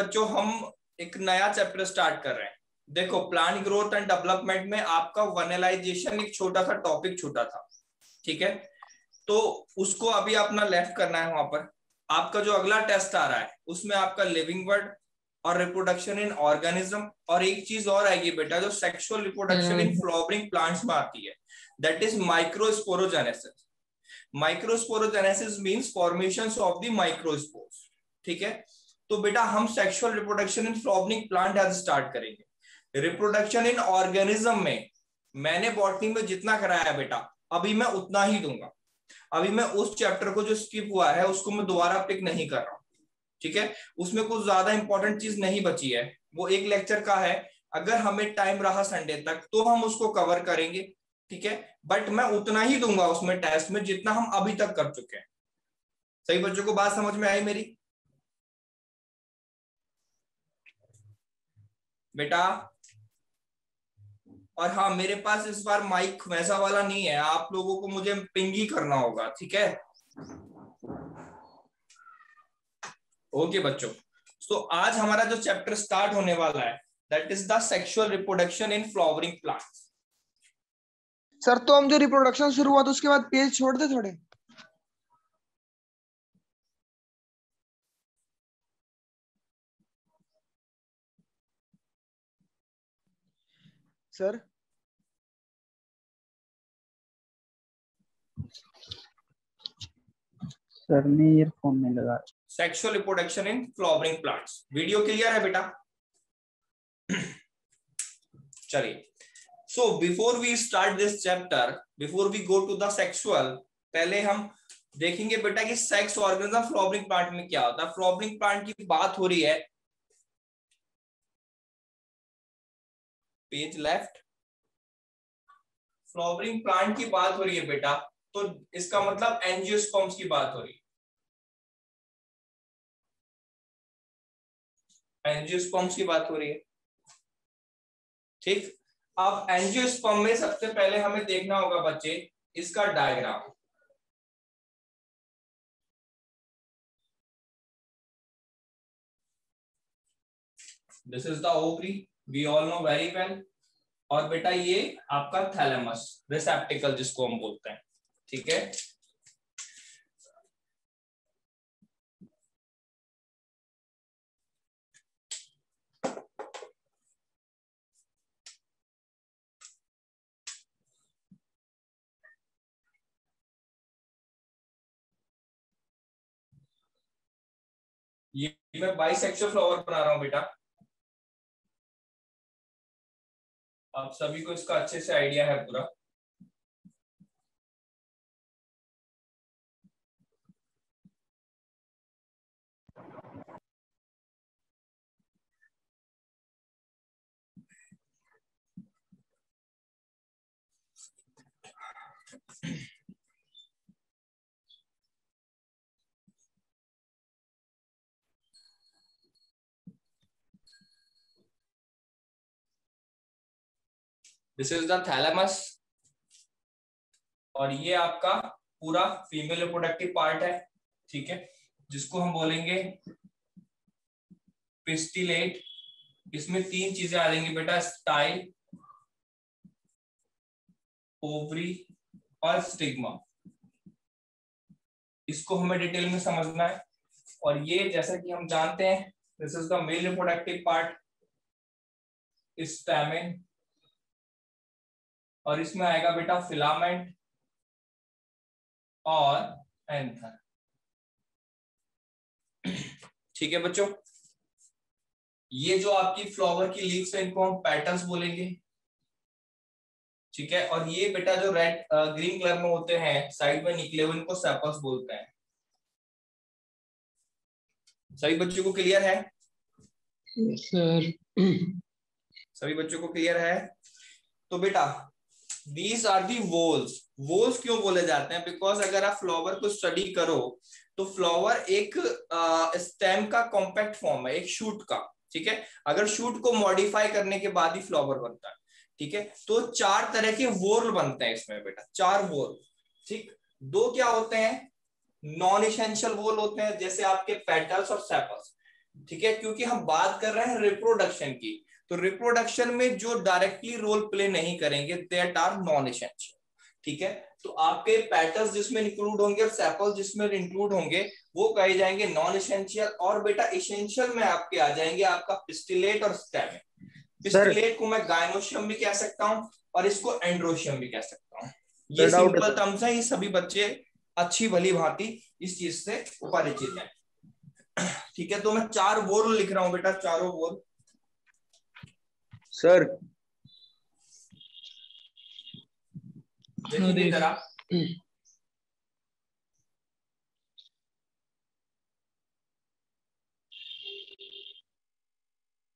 बच्चों हम एक नया चैप्टर स्टार्ट कर रहे हैं। देखो, प्लांट ग्रोथ एंड डेवलपमेंट में आपका वनलाइजेशन एक छोटा सा टॉपिक छूटा था, ठीक है, तो उसको अभी अपना लेफ्ट करना है। वहां पर आपका जो अगला टेस्ट आ रहा है उसमें आपका लिविंग वर्ड और रिप्रोडक्शन इन ऑर्गेनिज्म, और एक चीज और आएगी बेटा जो sexual reproduction in flowering plants में आती है, that is microsporogenesis. Microsporogenesis means formations of the microspores, ठीक है। तो बेटा हम sexual reproduction in flowering plant आज स्टार्ट करेंगे। रिप्रोडक्शन इन ऑर्गेनिज्म में मैंने बॉटनी में जितना कराया है बेटा अभी मैं उतना ही दूंगा। अभी मैं उस चैप्टर को जो स्किप हुआ है उसको मैं दोबारा पिक नहीं कर रहा हूं, ठीक है। उसमें कुछ ज्यादा इंपॉर्टेंट चीज नहीं बची है, वो एक लेक्चर का है। अगर हमें टाइम रहा संडे तक तो हम उसको कवर करेंगे, ठीक है। बट मैं उतना ही दूंगा उसमें टेस्ट में जितना हम अभी तक कर चुके हैं। सही बच्चों को बात समझ में आई मेरी बेटा? और हाँ, मेरे पास इस बार माइक वैसा वाला नहीं है, आप लोगों को मुझे पिंग ही करना होगा, ठीक है। ओके बच्चों, तो आज हमारा जो चैप्टर स्टार्ट होने वाला है that is the sexual reproduction in flowering plants. Sir तो हम जो रिप्रोडक्शन शुरू हुआ तो उसके बाद पेज छोड़ दे थोड़े। सर सर ने ईयरफोन में लगा। Sexual reproduction in flowering plants, video clear है बेटा? चलिए, so before we start this chapter, before we go to the sexual, पहले हम देखेंगे बेटा कि सेक्स ऑर्गेनिज्म फ्लावरिंग प्लांट में क्या होता है। फ्लावरिंग प्लांट की बात हो रही है, पेज लेफ्ट, फ्लावरिंग प्लांट की बात हो रही है बेटा, तो इसका मतलब एंजियोस्पर्म्स की बात हो रही है, एंजियोस्पर्म्स की बात हो रही है, ठीक। अब एंजियोस्पर्म में सबसे पहले हमें देखना होगा बच्चे इसका diagram. This is the ovary, we all know very well. और बेटा ये आपका थैलेमस, रिसेप्टिकल जिसको हम बोलते हैं, ठीक है। ये मैं बाइसेक्सुअल फ्लावर बना रहा हूं बेटा, आप सभी को इसका अच्छे से आइडिया है पूरा। दिस इज द थैलेमस, और ये आपका पूरा फीमेल रिप्रोडक्टिव पार्ट है, ठीक है, जिसको हम बोलेंगे पिस्टिलेट। इसमें तीन चीजें आ जाएंगी बेटा, स्टाइल, ओवरी और स्टिग्मा। इसको हमें डिटेल में समझना है। और ये जैसा कि हम जानते हैं this is the male reproductive part, stamen, और इसमें आएगा बेटा फिलामेंट और एंथर, ठीक है बच्चों। ये जो आपकी फ्लावर की लीव्स है इनको हम पैटर्न्स बोलेंगे, ठीक है। और ये बेटा जो रेड ग्रीन कलर में होते हैं साइड में निकले हुए इनको सेपल्स बोलते हैं। सभी बच्चों को क्लियर है? सर सभी बच्चों को क्लियर है? तो बेटा दीज आर दी वोल्स। वोल्स क्यों बोले जाते हैं? बिकॉज अगर आप फ्लावर को स्टडी करो तो फ्लावर एक स्टेम का कॉम्पैक्ट फॉर्म है, एक शूट का, ठीक है। अगर शूट को मॉडिफाई करने के बाद ही फ्लावर बनता है, ठीक है। तो चार तरह के वोर्ल बनते हैं इसमें बेटा, चार वोर्ल, ठीक। दो क्या होते हैं? नॉन इसेंशियल वोल होते हैं जैसे आपके पेटल्स और सेपल्स। ठीक है, क्योंकि हम बात कर रहे हैं रिप्रोडक्शन की। तो रिप्रोडक्शन में जो डायरेक्टली रोल प्ले नहीं करेंगे दैट आर नॉन एसेंशियल। ठीक है, तो आपके पैटर्स जिसमें इंक्लूड होंगे और सैपल्स जिसमें इंक्लूड होंगे वो कहे जाएंगे नॉन एसेंशियल। और बेटा एसेंशियल में आपके आ जाएंगे आपका पिस्टिलेट और स्टैमेन। पिस्टिलेट को मैं गायनोशियम भी कह सकता हूं और इसको एंड्रोशियम भी कह सकता हूं। ये सिंपल टर्म्स है, ये सभी बच्चे अच्छी भली भांति इस चीज से परिचित हैं। ठीक है, तो मैं 4 वोर लिख रहा हूं बेटा, चारों वोर। सर देखिए जरा,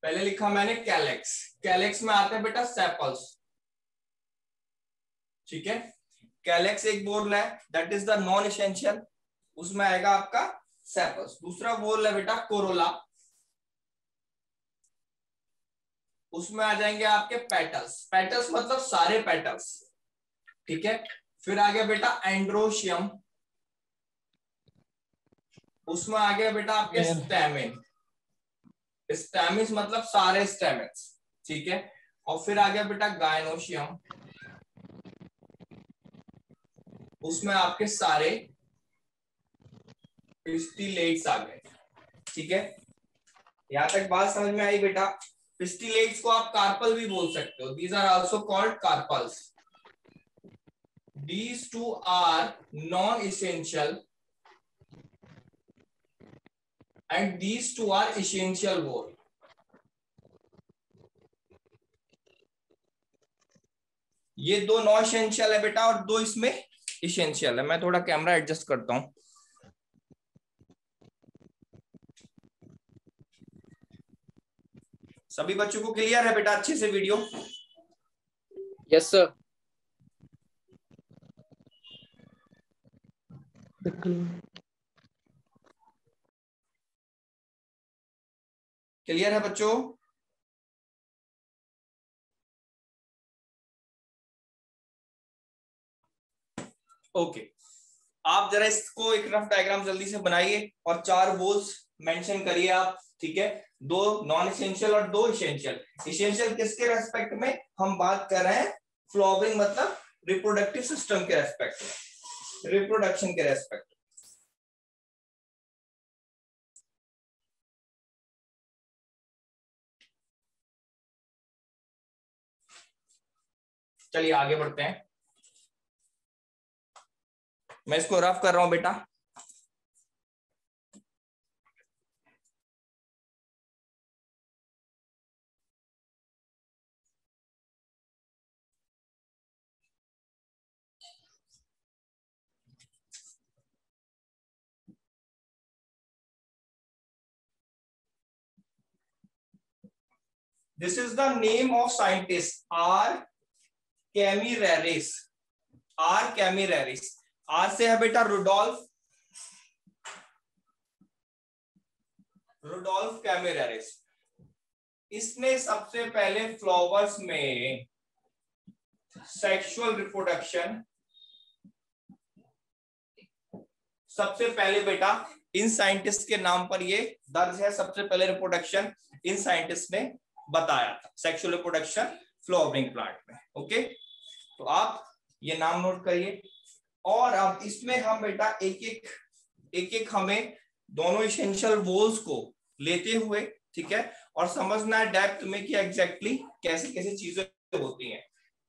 पहले लिखा मैंने कैलेक्स। कैलेक्स में आते हैं बेटा सेपल्स। ठीक है, कैलेक्स एक वोरल है, that is the non essential, उसमें आएगा आपका सेपल्स। दूसरा वोरल है बेटा कोरोला, उसमें आ जाएंगे आपके पेटल्स। पेटल्स मतलब सारे पेटल्स। ठीक है, फिर आ गया बेटा एंड्रोशियम, उसमें आ गया बेटा आपके स्टैमेन। स्टैमिस मतलब सारे स्टैमिन्स। ठीक है, और फिर आ गया बेटा गायनोशियम, उसमें आपके सारे पिस्टिलेट्स आ गए। ठीक है, यहां तक बात समझ में आई बेटा। पिस्टिलेट्स को आप कार्पल भी बोल सकते हो, these are also called carpels. These two are non-essential and these two are essential whole. ये दो नॉन एसेंशियल है बेटा और दो इसमें एसेंशियल है। मैं थोड़ा कैमरा एडजस्ट करता हूं। सभी बच्चों को क्लियर है बेटा अच्छे से वीडियो? Yes sir. क्लियर है बच्चों? ओके, आप जरा इसको एक रफ डायग्राम जल्दी से बनाइए और 4 वोल्स मेंशन करिए आप। ठीक है, 2 नॉन एसेंशियल और 2 एसेंशियल। एसेंशियल किसके रेस्पेक्ट में हम बात कर रहे हैं? फ्लावरिंग मतलब रिप्रोडक्टिव सिस्टम के रेस्पेक्ट में, रिप्रोडक्शन के रेस्पेक्ट। चलिए आगे बढ़ते हैं, मैं इसको रफ कर रहा हूं बेटा। This is the name of scientist R. Camirales. R. Camirales. R से है बेटा रुडोल्फ, रुडोल्फ कैमिरेरिस। इसने सबसे पहले फ्लावर्स में सेक्सुअल रिप्रोडक्शन, सबसे पहले बेटा इन साइंटिस्ट के नाम पर ये दर्ज है, सबसे पहले रिप्रोडक्शन इन साइंटिस्ट ने बताया था, सेक्सुअल रिप्रोडक्शन फ्लावरिंग प्लांट में। ओके, तो आप ये नाम नोट करिए। और अब इसमें हम बेटा एक एक हमें दोनों एसेंशियल वोल्स को लेते हुए, ठीक है, और समझना है डेप्थ में कि एग्जैक्टली कैसे कैसे चीजें होती हैं।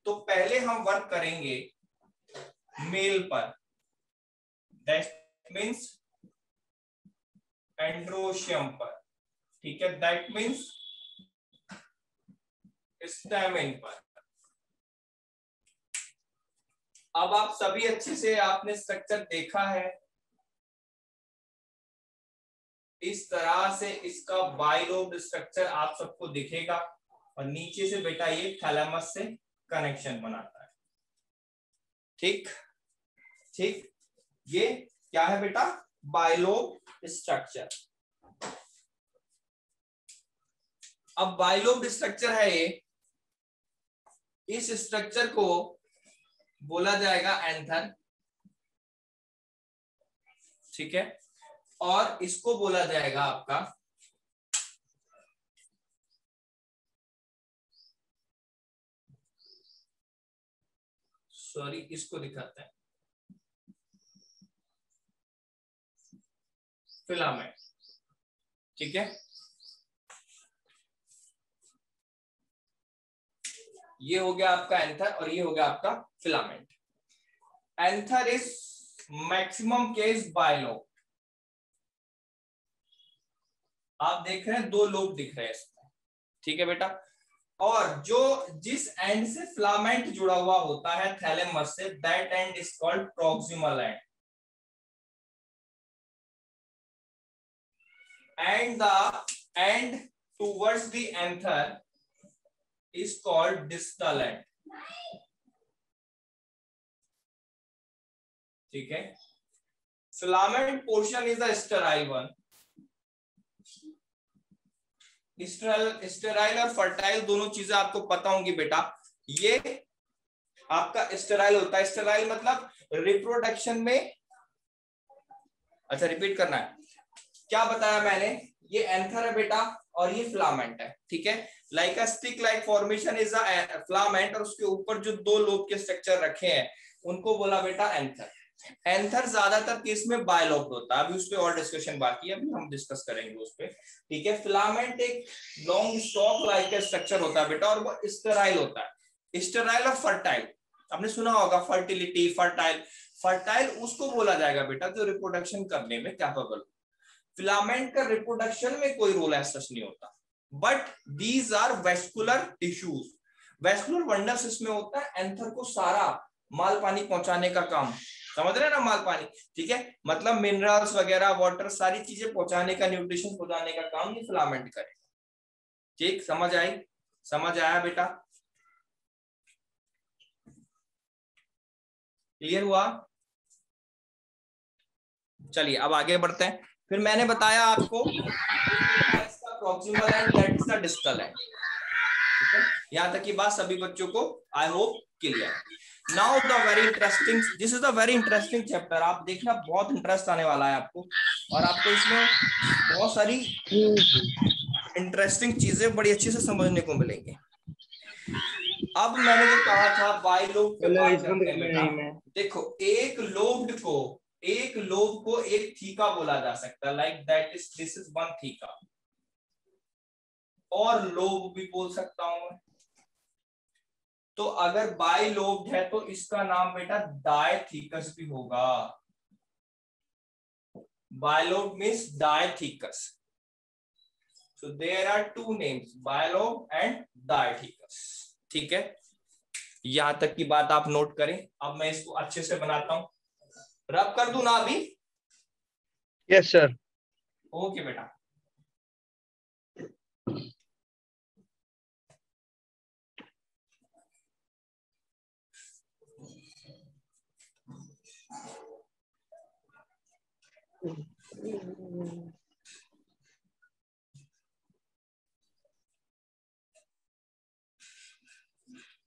तो पहले हम वर्क करेंगे मेल पर, दैट मीन्स एंड्रोशियम पर। ठीक है, दैट मीन्स स्टैमेन पर। अब आप सभी अच्छे से आपने स्ट्रक्चर देखा है, इस तरह से इसका बाइलोब स्ट्रक्चर आप सबको दिखेगा और नीचे से बेटा ये थैलेमस से कनेक्शन बनाता है। ठीक ठीक, ये क्या है बेटा? Bilobe structure. अब बाइलोब स्ट्रक्चर है ये, इस स्ट्रक्चर को बोला जाएगा एंथर। ठीक है, और इसको बोला जाएगा आपका सॉरी इसको दिखाते हैं, फिलामेंट। ठीक है, ये हो गया आपका एंथर और ये हो गया आपका filament. Anther is maximum case bilobed. आप देख रहे हैं 2 लोब दिख रहे हैं इसमें। ठीक है बेटा, और जो जिस एंड से फिलामेंट जुड़ा हुआ होता है थैलेमस से, that and is called proximal and, and the end towards the anther is called distal end। ठीक है, filament portion is the sterile one। Sterile और फर्टाइल दोनों चीजें आपको पता होंगी बेटा। ये आपका स्टेराइल होता है, स्टेराइल मतलब रिप्रोडक्शन में, अच्छा रिपीट करना है, क्या बताया मैंने, ये एंथर है बेटा और ये फिलामेंट है। ठीक है, like a stick like formation is a filament, और उसके ऊपर जो 2 लोब के स्ट्रक्चर रखे हैं उनको बोला बेटा एंथर। एंथर ज्यादातर केस में बायलोब्ड होता है, अभी उस पर और डिस्कशन बाकी है, अभी हम डिस्कस करेंगे उस पर। ठीक है, फिलामेंट एक लॉन्ग स्टॉक लाइक स्ट्रक्चर होता है बेटा, और वो स्टेराइल होता है। स्टेराइल और फर्टाइल आपने सुना होगा, फर्टिलिटी, फर्टाइल। फर्टाइल उसको बोला जाएगा बेटा जो रिप्रोडक्शन करने में कैपेबल। फिलामेंट का रिप्रोडक्शन में कोई रोल ऐसा नहीं होता, but these are vascular tissues. Vascular bundles इसमें होता है, एंथर को सारा माल पानी पहुंचाने का काम, समझ रहे हैं ना, माल पानी। ठीक है, मतलब मिनरल्स वगैरह, वाटर, सारी चीजें पहुंचाने का, न्यूट्रिशन पहुंचाने का काम ये फिलामेंट करेगा। ठीक, समझ आई, समझ आया बेटा, क्लियर हुआ? चलिए अब आगे बढ़ते हैं। फिर मैंने बताया आपको इसका proximal and, that is the distal end. ठीक है, यहां तक की बात सभी बच्चों को I hope clear. Now the very interesting, this is the very interesting chapter. आप देखना बहुत इंटरेस्ट आने वाला है आपको, और आपको इसमें बहुत सारी इंटरेस्टिंग चीजें बड़ी अच्छे से समझने को मिलेंगे। अब मैंने जो कहा था बायलोब पे बात करते हैं बेटा। देखो एक लोब्ड को, एक लोब को एक थीका बोला जा सकता है, like that is this is one theca, और लोब भी बोल सकता हूं मैं। तो अगर बाइलोब्ड है तो इसका नाम बेटा डायथीकस भी होगा। Bilobed means dithecous, so there are 2 names, bilobe and dithecous. ठीक है, यहां तक की बात आप नोट करें। अब मैं इसको अच्छे से बनाता हूं, रब कर दूं ना अभी? Yes sir. ओके बेटा,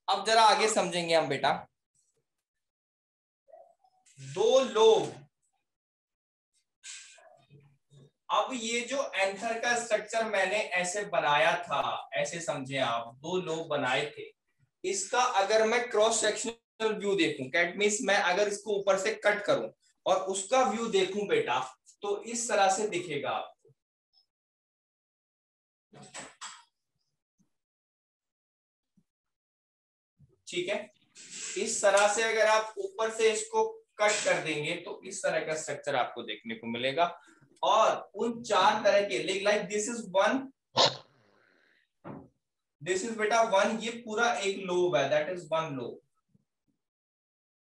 अब जरा आगे समझेंगे हम बेटा। 2 लोब, अब ये जो एंथर का स्ट्रक्चर मैंने ऐसे बनाया था, ऐसे समझे आप, 2 लोब बनाए थे, इसका अगर मैं क्रॉस सेक्शनल व्यू देखूं, दैट मींस मैं अगर इसको ऊपर से कट करूं और उसका व्यू देखूं बेटा, तो इस तरह से दिखेगा आपको। ठीक है, इस तरह से अगर आप ऊपर से इसको कट कर देंगे तो इस तरह का स्ट्रक्चर आपको देखने को मिलेगा। और उन 4 तरह के, like this is one, this is बेटा 1, ये पूरा एक लोब है, दैट इज 1 लोब,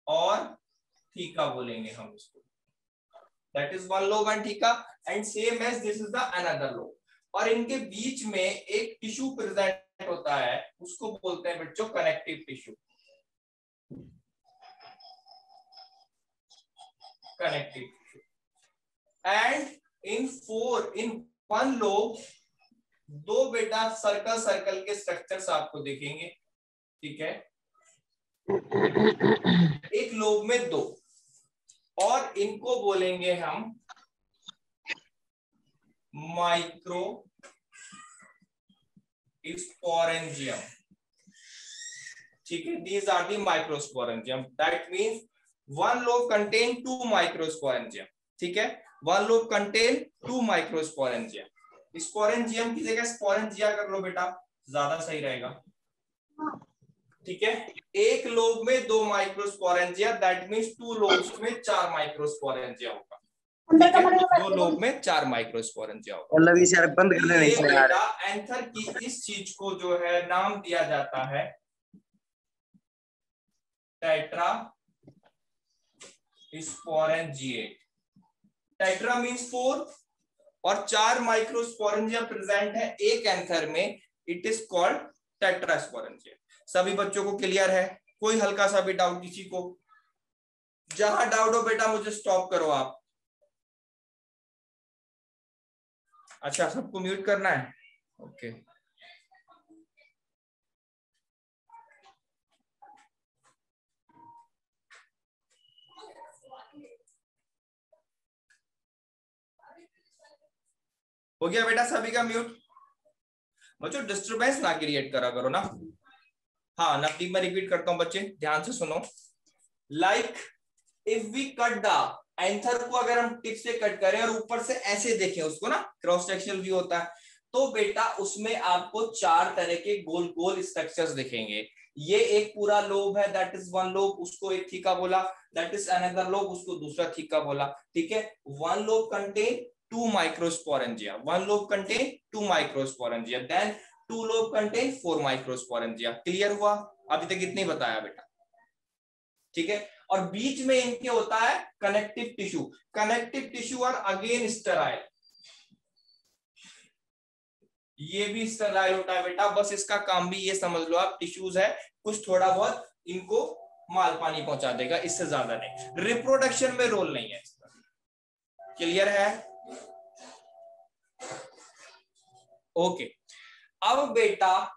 और थीका बोलेंगे हम इसको, that is 1 lobe and theca, and same as this is the another lobe. और इनके बीच में एक टिश्यू प्रेजेंट होता है, उसको बोलते हैं बच्चों connective tissue, connective tissue. And in 1 lobe 2 बेटा सर्कल सर्कल के स्ट्रक्चर्स आपको दिखेंगे। ठीक है, एक लोब में 2, और इनको बोलेंगे हम माइक्रो स्पोरेंजियम। ठीक है, these are the microsporangium. That means one lobe contain 2 microsporangium. ठीक है, one lobe contain 2 microsporangium. Sporangium की जगह स्पोरेंजिया कर लो बेटा, ज्यादा सही रहेगा। ठीक है, एक लोब में 2 माइक्रोस्पोरेंजिया, दैट मींस 2 लोब्स में 4 माइक्रोस्पोरेंजिया होगा। ठीक है, 2 लोब में 4 माइक्रोस्पोरेंजिया होगा। मतलब इसे यार बंद कर देना ये इसमें यार। बेटा एंथर की इस चीज को जो है नाम दिया जाता है टेट्रा स्पोरेंजिएट। टेट्रा मींस 4 और 4 माइक्रोस्पोरेंजिया प्रेजेंट है एक एंथर में, इट इज कॉल्ड टेट्रास्पोरेंजिया। सभी बच्चों को क्लियर है? कोई हल्का सा भी डाउट किसी को? जहां डाउट हो बेटा मुझे स्टॉप करो आप। अच्छा, सबको म्यूट करना है? ओके। हो गया बेटा सभी का म्यूट? बच्चों डिस्टरबेंस ना क्रिएट करा करो ना। हाँ, नवदीप मैं रिपीट करता हूं, बच्चे ध्यान से सुनो। Like if we cut the anther को, अगर हम टिप से कट करें और ऊपर से ऐसे देखें उसको ना, क्रॉस सेक्शनल व्यू होता है, तो बेटा उसमें आपको 4 तरह के गोल गोल स्ट्रक्चर्स दिखेंगे। ये एक पूरा लोब है, दैट इज वन लोब, उसको एक थीका बोला, दैट इज अनदर लोब, उसको दूसरा थीका बोला। ठीक है, one lobe contain 2 microsporangia, one lobe contain 2 microsporangia, then 2 lobe contain 4 microsporangia. Clear हुआ? अभी तक इतने ही बताया बेटा। ठीक है, और बीच में इनके होता है कनेक्टिव टिश्यू। कनेक्टिव टिश्यू और अगेन स्टेराइल, ये भी स्टेराइल होता है बेटा। बस इसका काम भी ये समझ लो आप, टिश्यूज है कुछ, थोड़ा बहुत इनको माल पानी पहुंचा देगा, इससे ज्यादा नहीं। रिप्रोडक्शन में रोल नहीं है इसका। क्लियर है? ओके। अब बेटा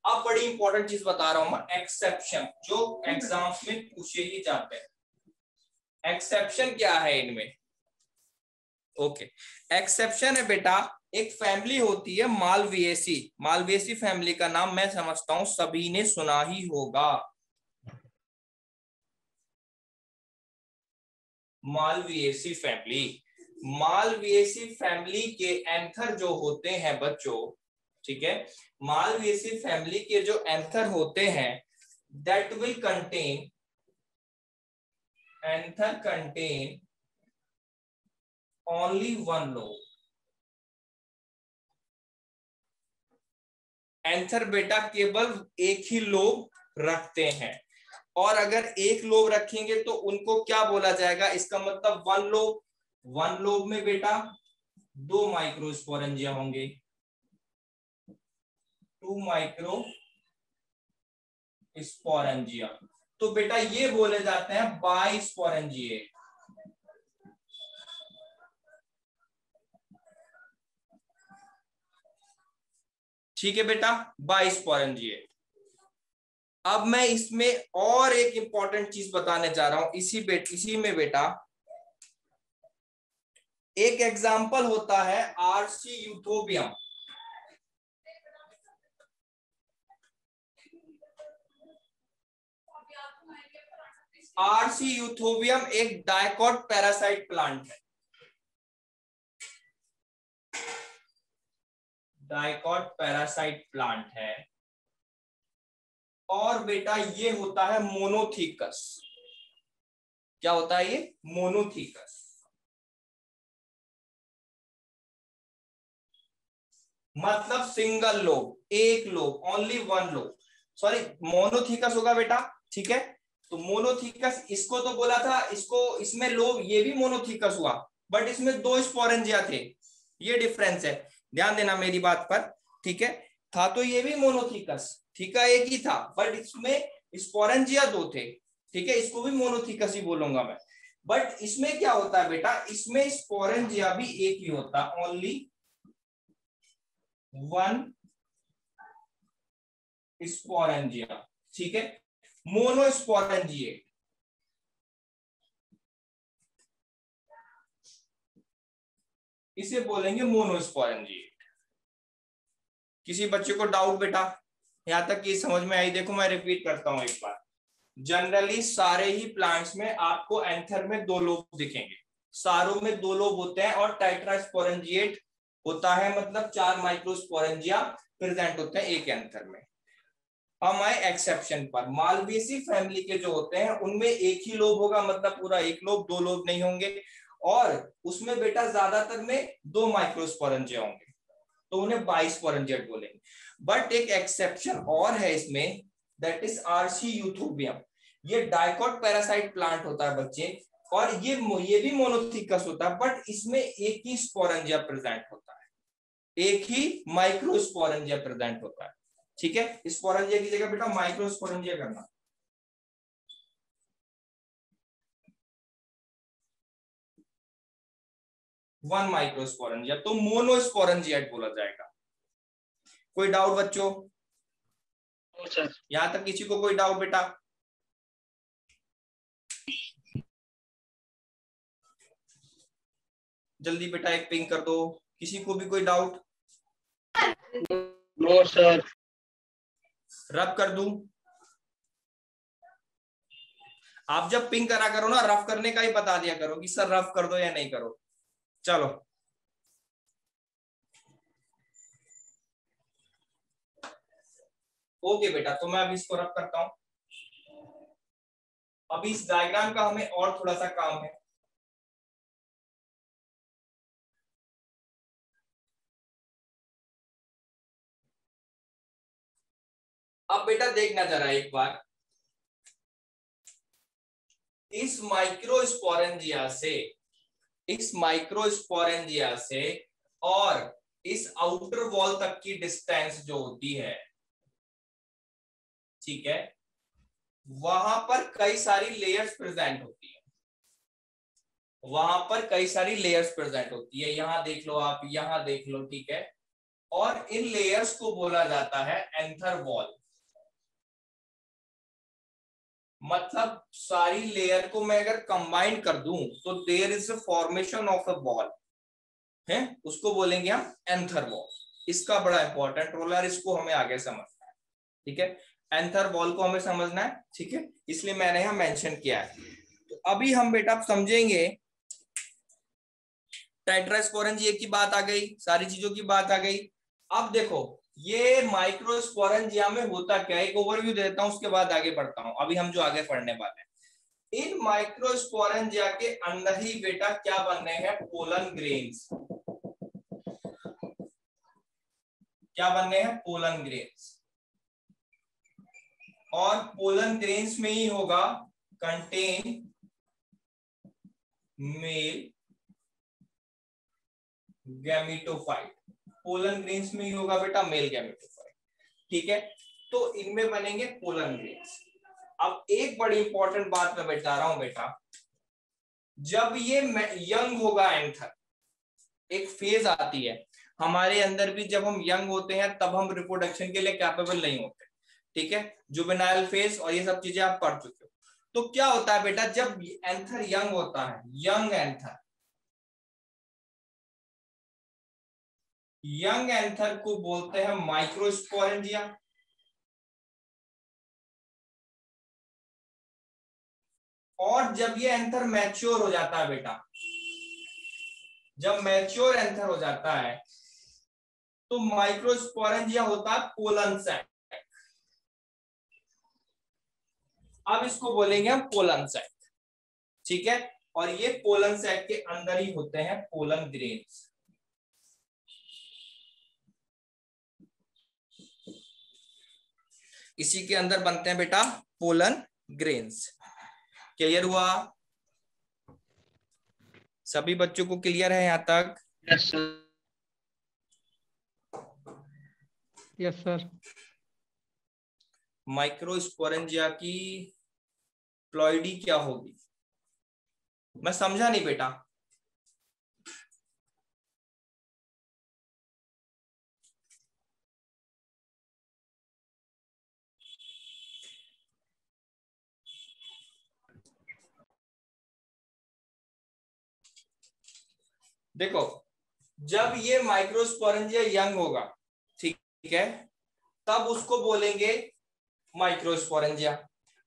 अब बड़ी इंपॉर्टेंट चीज बता रहा हूं मैं, एक्सेप्शन, जो एग्जाम्स में पूछे ही जाते हैं। एक्सेप्शन क्या है इनमें? ओके, एक्सेप्शन है बेटा, एक फैमिली होती है मालविएसी। मालविएसी फैमिली का नाम मैं समझता हूं सभी ने सुना ही होगा। मालविएसी फैमिली, मालविएसी फैमिली के एंथर जो होते हैं बच्चों, ठीक है, मालविएसी फैमिली के जो एंथर होते हैं, that will contain, anther contain only one lobe. Anther बेटा केवल एक ही लोब रखते हैं, और अगर एक लोब रखेंगे तो उनको क्या बोला जाएगा? इसका मतलब वन लोब। वन लोब में बेटा 2 माइक्रोस्पोरेंजिया होंगे, 2 माइक्रोस्पोरेंजिया। तो बेटा ये बोले जाते हैं बाइस्पोरेंजिएट। ठीक है बेटा, बाइस्पोरेंजिएट। अब मैं इसमें और एक इंपॉर्टेंट चीज बताने जा रहा हूं, इसी में बेटा एक एग्जाम्पल होता है आरसी यूथोबियम। आरसी यूथोबियम एक डायकॉट पैरासाइट प्लांट है। डायकॉट पैरासाइट प्लांट है, और बेटा ये होता है मोनोथीकस। क्या होता है ये? मोनोथीकस। मतलब सिंगल लोब, एक lobe, only one lobe. Sorry, monothecous होगा बेटा। ठीक है, तो मोनोथीकस इसको तो बोला था, इसको इसमें लोब, ये भी मोनोथीकस हुआ, बट इसमें 2 स्पोरेंजिया थे, ये डिफरेंस है, ध्यान देना मेरी बात पर। ठीक है, था तो ये भी मोनोथीकस, थीका एक ही था, बट इसमें स्पोरेंजिया 2 थे। ठीक है, इसको भी मोनोथीकस ही बोलूंगा मैं। बट इसमें क्या होता है बेटा, इसमें स्पोरेंजिया भी एक ही होता, ओनली वन स्पोरेंजिया। ठीक है, मोनोस्पोरेंजिएट। इसे बोलेंगे मोनोस्पोरेंजिएट। किसी बच्चे को डाउट बेटा? यहाँ तक की समझ में आई? देखो मैं रिपीट करता हूँ एक बार। जनरली सारे ही प्लांट्स में आपको एंथर में 2 लोब दिखेंगे, सारों में 2 लोब होते हैं, और टेट्रास्पोरेंजिएट होता है, मतलब 4 माइक्रोस्पोरेंजिया प्रेजेंट होते हैं एक एंथर में। हम आए एक्सेप्शन पर। मालवेसी फैमिली के जो होते हैं उनमें एक ही लोब होगा, मतलब पूरा एक लोब, 2 लोब नहीं होंगे, और उसमें बेटा ज्यादातर में 2 माइक्रोस्पोरेंजिया होंगे, तो उन्हें बाइस्पोरेंजिएट बोलेंगे। बट एक एक्सेप्शन और है इसमें, दैट इज आर्ची यूथोबियम। ये डाइकोट पैरासाइट प्लांट होता है बच्चे, और ये भी मोनोथिकस होता है, बट इसमें एक ही स्पोरेंजिया प्रेजेंट होता है, एक ही माइक्रोस्पोरेंजिया प्रेजेंट होता है। ठीक है, स्पोरेंजिया की जगह बेटा माइक्रोस्पोरेंजिया करना। वन माइक्रोस्पोरेंजिया तो मोनोस्पोरेंजिएट बोला जाएगा। कोई डाउट बच्चों? यहां तक किसी को कोई डाउट बेटा? जल्दी बेटा एक पिंग कर दो, किसी को भी कोई डाउट? No sir. रब कर दूं? आप जब पिंग करा करो ना, रफ करने का ही बता दिया करो कि सर रफ कर दो या नहीं करो। चलो ओके बेटा, तो मैं अभी इसको रफ करता हूं। अभी इस डायग्राम का हमें और थोड़ा सा काम है। अब बेटा देखना जरा एक बार, इस माइक्रोस्पोरेंजिया से और इस आउटर वॉल तक की डिस्टेंस जो होती है, ठीक है, वहां पर कई सारी लेयर्स प्रेजेंट होती है, वहां पर कई सारी लेयर्स प्रेजेंट होती है। यहां देख लो आप, यहां देख लो, ठीक है, और इन लेयर्स को बोला जाता है एंथर वॉल। मतलब सारी लेयर को मैं अगर कंबाइन कर दूं तो there is a formation of a ball है, उसको बोलेंगे हम एंथर वॉल। इसका बड़ा इंपॉर्टेंट रोल है, इसको हमें आगे समझना है। ठीक है, एंथर वॉल को हमें समझना है, ठीक है, इसलिए मैंने यहां मेंशन किया है। तो अभी हम बेटा समझेंगे टेट्रास्पोरेंजिया की बात आ गई, सारी चीजों की बात आ गई। अब देखो ये माइक्रोस्पोरेंजिया में होता क्या है, एक ओवरव्यू देता हूं, उसके बाद आगे बढ़ता हूं। अभी हम जो आगे पढ़ने वाले हैं, इन माइक्रोस्पोरेंजिया के अंदर ही बेटा क्या बन रहे हैं, पोलन ग्रेन्स। क्या बन रहे हैं, पोलन ग्रेन्स। और पोलन ग्रेन्स में ही होगा contain male gametophyte. Pollen grains में ही होगा बेटा मेल गैमेटोफाइट। ठीक है, तो इनमें बनेंगे पोलन ग्रेन्स। अब एक बड़ी इंपॉर्टेंट बात मैं बता रहा हूं बेटा, जब ये यंग होगा एंथर, एक फेज आती है हमारे अंदर भी, जब हम यंग होते हैं तब हम रिप्रोडक्शन के लिए कैपेबल नहीं होते। ठीक है, जुवेनाइल फेज और ये सब चीजें आप पढ़ चुके हो। तो क्या होता है बेटा, जब एंथर यंग होता है, यंग एंथर, यंग एंथर को बोलते हैं माइक्रोस्पोरेंजिया। और जब ये एंथर मैच्योर हो जाता है बेटा, जब मैच्योर एंथर हो जाता है तो माइक्रोस्पोरेंजिया होता है पोलन सैक। अब इसको बोलेंगे हम पोलन सैक। ठीक है, और ये पोलन सैक के अंदर ही होते हैं पोलन ग्रेन्स। इसी के अंदर बनते हैं बेटा पोलन ग्रेन्स। क्लियर हुआ? सभी बच्चों को क्लियर है यहां तक? Yes sir. Yes sir. Microsporangia की प्लॉइडी क्या होगी? मैं समझा नहीं बेटा। देखो जब ये माइक्रोस्पोरेंजिया यंग होगा, ठीक है, तब उसको बोलेंगे माइक्रोस्पोरेंजिया।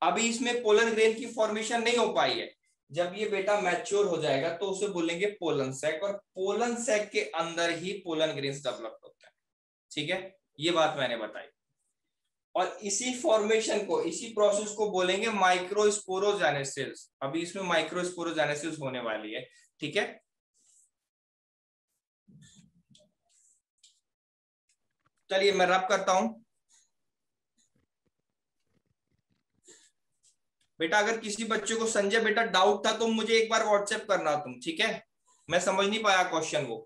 अभी इसमें पोलन ग्रेन की फॉर्मेशन नहीं हो पाई है। जब ये बेटा मैच्योर हो जाएगा तो उसे बोलेंगे पोलन सैक, और पोलन सैक के अंदर ही पोलन ग्रेन्स डेवलप होते हैं। ठीक है, ये बात मैंने बताई। और इसी फॉर्मेशन को, इसी प्रोसेस को बोलेंगे माइक्रोस्पोरोजेनेसिस। अभी इसमें माइक्रोस्पोरोजेनेसिस होने वाली है। ठीक है, चलिए मैं रब करता हूं। बेटा अगर किसी बच्चे को संजय बेटा डाउट था तो मुझे एक बार व्हाट्सएप करना तुम, ठीक है? मैं समझ नहीं पाया क्वेश्चन वो।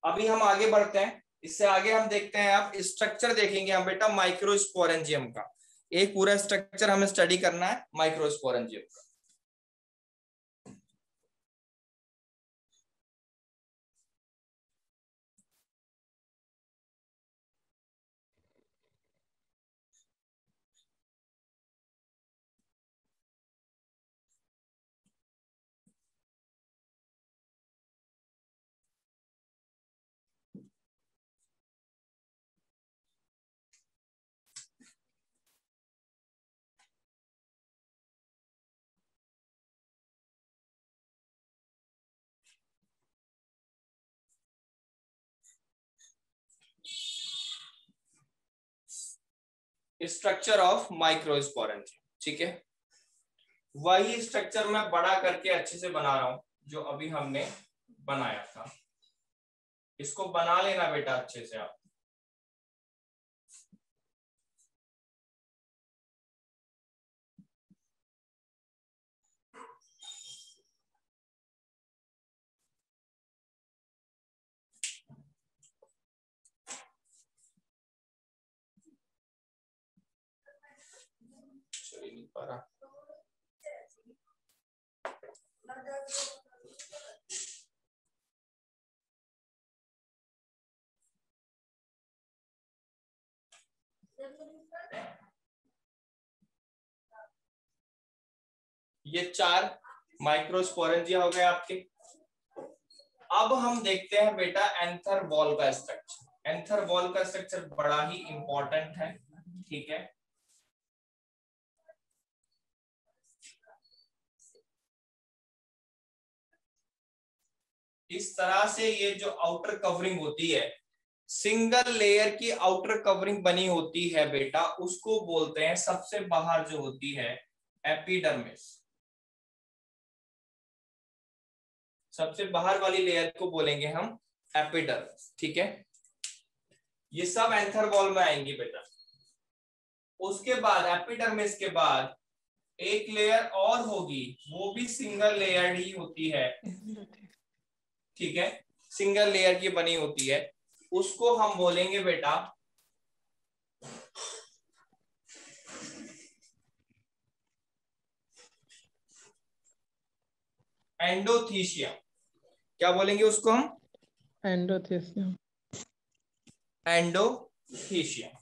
अभी हम आगे बढ़ते हैं, इससे आगे हम देखते हैं, आप स्ट्रक्चर देखेंगे हम बेटा माइक्रोस्पोरेंजियम का। एक पूरा स्ट्रक्चर हमें स्टडी करना है माइक्रोस्पोरेंजियम का। स्ट्रक्चर ऑफ माइक्रोस्पोरेंजियम, ठीक है? वही स्ट्रक्चर मैं बड़ा करके अच्छे से बना रहा हूं जो अभी हमने बनाया था। इसको बना लेना बेटा अच्छे से आप। चलिए नहीं पा रहा। ये 4 माइक्रोस्पोरेंजिया हो गए आपके। अब हम देखते हैं बेटा एंथर वॉल का स्ट्रक्चर। एंथर वॉल का स्ट्रक्चर बड़ा ही इंपॉर्टेंट है, ठीक है? इस तरह से ये जो आउटर कवरिंग होती है, सिंगल लेयर की आउटर कवरिंग बनी होती है बेटा, उसको बोलते हैं, सबसे बाहर जो होती है एपिडर्मिस। सबसे बाहर वाली लेयर को बोलेंगे हम एपिडर्मिस, ठीक है? ये सब एंथर वॉल में आएंगी बेटा। उसके बाद एपिडर्मिस के बाद एक लेयर और होगी, वो भी सिंगल लेयर ही होती है, ठीक है? सिंगल लेयर की बनी होती है, उसको हम बोलेंगे बेटा एंडोथीशियम। क्या बोलेंगे उसको हम? एंडोथेसियम। एंडोथीशियम।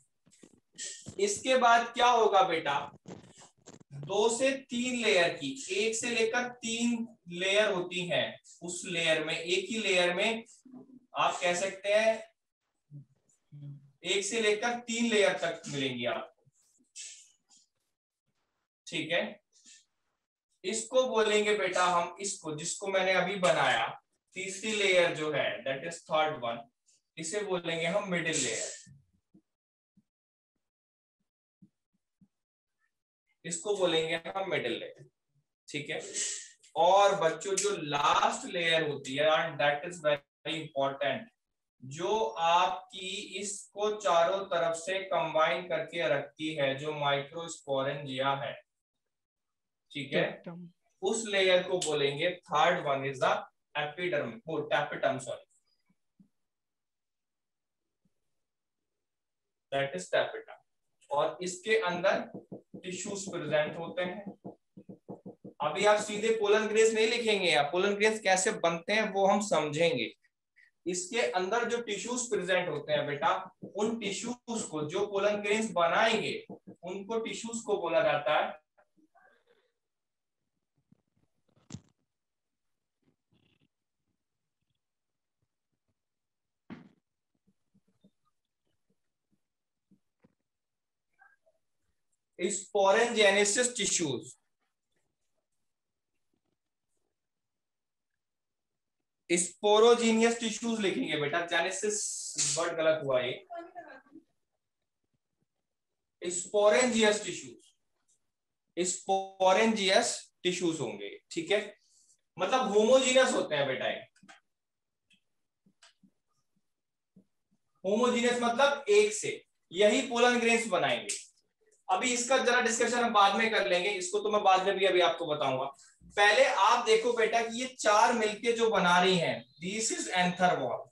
इसके बाद क्या होगा बेटा, 2 से 3 लेयर की, 1 से लेकर 3 लेयर होती हैं। उस लेयर में, एक ही लेयर में आप कह सकते हैं 1 से लेकर 3 लेयर तक मिलेंगी आपको, ठीक है? इसको बोलेंगे बेटा हम, इसको जिसको मैंने अभी बनाया, तीसरी लेयर जो है दैट इज थर्ड वन, इसे बोलेंगे हम मिडिल लेयर। इसको बोलेंगे हम मिडिल लेयर, ठीक है? और बच्चों जो लास्ट लेयर होती है, and that is very important, जो आपकी इसको चारों तरफ से कंबाइन करके रखती है, जो माइक्रोस्पोरेंजिया है, ठीक है? उस लेयर को बोलेंगे, third one is the epiderm, tapetum, sorry, that is tapetum. और इसके अंदर टिश्यूज प्रेजेंट होते हैं। अभी आप सीधे पोलन ग्रेन्स नहीं लिखेंगे, आप पोलन ग्रेन्स कैसे बनते हैं वो हम समझेंगे। इसके अंदर जो टिश्यूज प्रेजेंट होते हैं बेटा, उन टिश्यूज को जो पोलन ग्रेन्स बनाएंगे, उनको टिश्यूज को बोला जाता है स्पोरेंजेनेसिस टिश्यूज, स्पोरोजीनियस टिश्यूज लिखेंगे बेटा, जेनेसिस वर्ड गलत हुआ ये, स्पोरेंजियस टिश्यूज, स्पोरेंजियस टिश्यूज होंगे, ठीक है। मतलब होमोजीनियस होते हैं बेटा ये, होमोजीनियस मतलब एक से, यही पोलन ग्रेन्स बनाएंगे। अभी इसका जरा डिस्कशन हम बाद में कर लेंगे, इसको तो मैं बाद में भी अभी आपको बताऊंगा। पहले आप देखो बेटा कि ये चार मिलके जो बना रही हैं, दिस इज एंथर वॉल।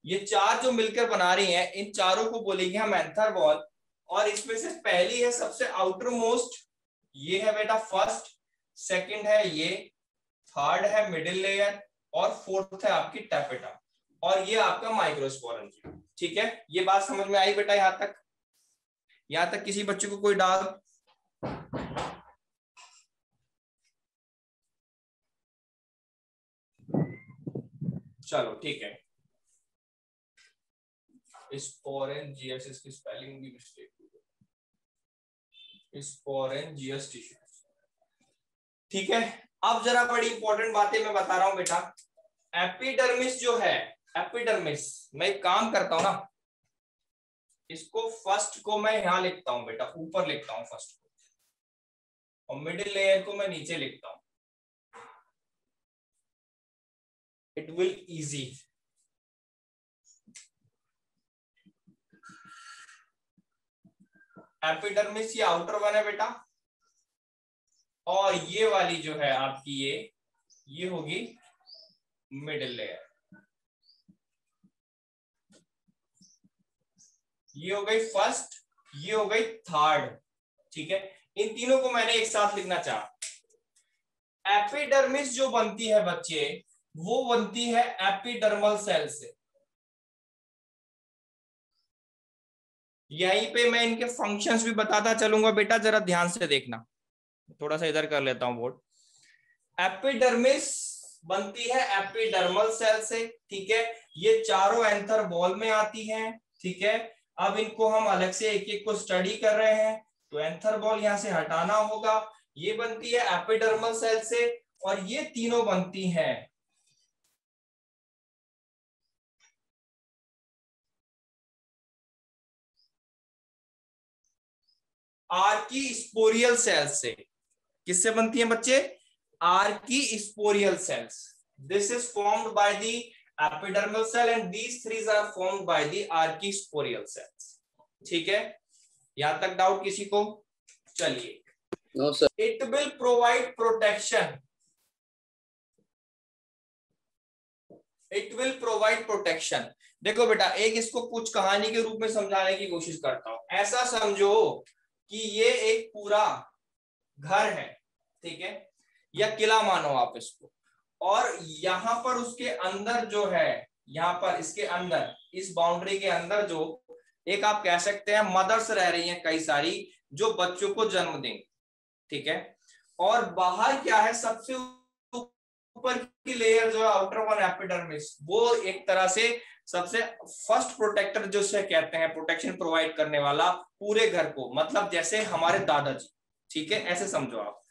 ये चार जो मिलकर बना रही हैं, इन चारों को बोलेंगे हम एंथर वॉल। और इसमें से पहली है सबसे आउटर मोस्ट, ये है बेटा फर्स्ट, सेकंड है ये, थर्ड है मिडिल लेयर, और फोर्थ है आपकी टैपेटा, और ये आपका माइक्रोस्पोरेंजियम, ठीक है। ये बात समझ में आई बेटा यहां तक? यहां तक किसी बच्चे को कोई डाउट? चलो ठीक है। स्पोरेंजियस, इसकी स्पेलिंग भी मिस्टेक हुई, स्पोरेंजियस टिश्यूज, ठीक है। अब जरा बड़ी इंपॉर्टेंट बातें मैं बता रहा हूं बेटा। एपिडर्मिस जो है, एपिडर्मिस, मैं एक काम करता हूं ना, इसको फर्स्ट को मैं यहां लिखता हूं बेटा, ऊपर लिखता हूं फर्स्ट को, और मिडिल लेयर को मैं नीचे लिखता हूं, इट विल इजी। एपिडर्मिस ये आउटर वन है बेटा, और ये वाली जो है आपकी ये होगी मिडिल लेयर, ये हो गई फर्स्ट, ये हो गई थर्ड, ठीक है। इन तीनों को मैंने एक साथ लिखना चाहा। एपिडर्मिस जो बनती है बच्चे, वो बनती है एपिडर्मल सेल से। यहीं पे मैं इनके फंक्शंस भी बताता चलूंगा बेटा, जरा ध्यान से देखना। थोड़ा सा इधर कर लेता हूं बोर्ड। एपिडर्मिस बनती है एपिडर्मल सेल से, ठीक है। ये चारों एंथर वॉल में आती हैं, ठीक है। अब इनको हम अलग से एक एक को स्टडी कर रहे हैं, तो एंथर वॉल यहां से हटाना होगा। ये बनती है एपिडर्मल सेल से, और ये तीनों बनती हैं आर्की स्पोरियल सेल्स से। किससे बनती हैं बच्चे? Archesporial cells. This is formed by the epidermal cell and these three are formed by the archesporial cells, ठीक है। यहां तक डाउट किसी को? चलिए। No sir. It will provide protection, it will provide protection. देखो बेटा, एक इसको कुछ कहानी के रूप में समझाने की कोशिश करता हूं। ऐसा समझो कि ये एक पूरा घर है, ठीक है, या किला मानो आप इसको, और यहां पर उसके अंदर जो है, यहां पर इसके अंदर, इस बाउंड्री के अंदर जो एक आप कह सकते हैं मदर्स रह रही हैं कई सारी, जो बच्चों को जन्म देंगे, ठीक है। और बाहर क्या है, सबसे ऊपर की लेयर जो है आउटर वन एपिडर्मिस, वो एक तरह से सबसे फर्स्ट प्रोटेक्टर जो से कहते हैं, प्रोटेक्शन प्रोवाइड करने वाला पूरे घर को, मतलब जैसे हमारे दादाजी, ठीक है, ऐसे समझो आप।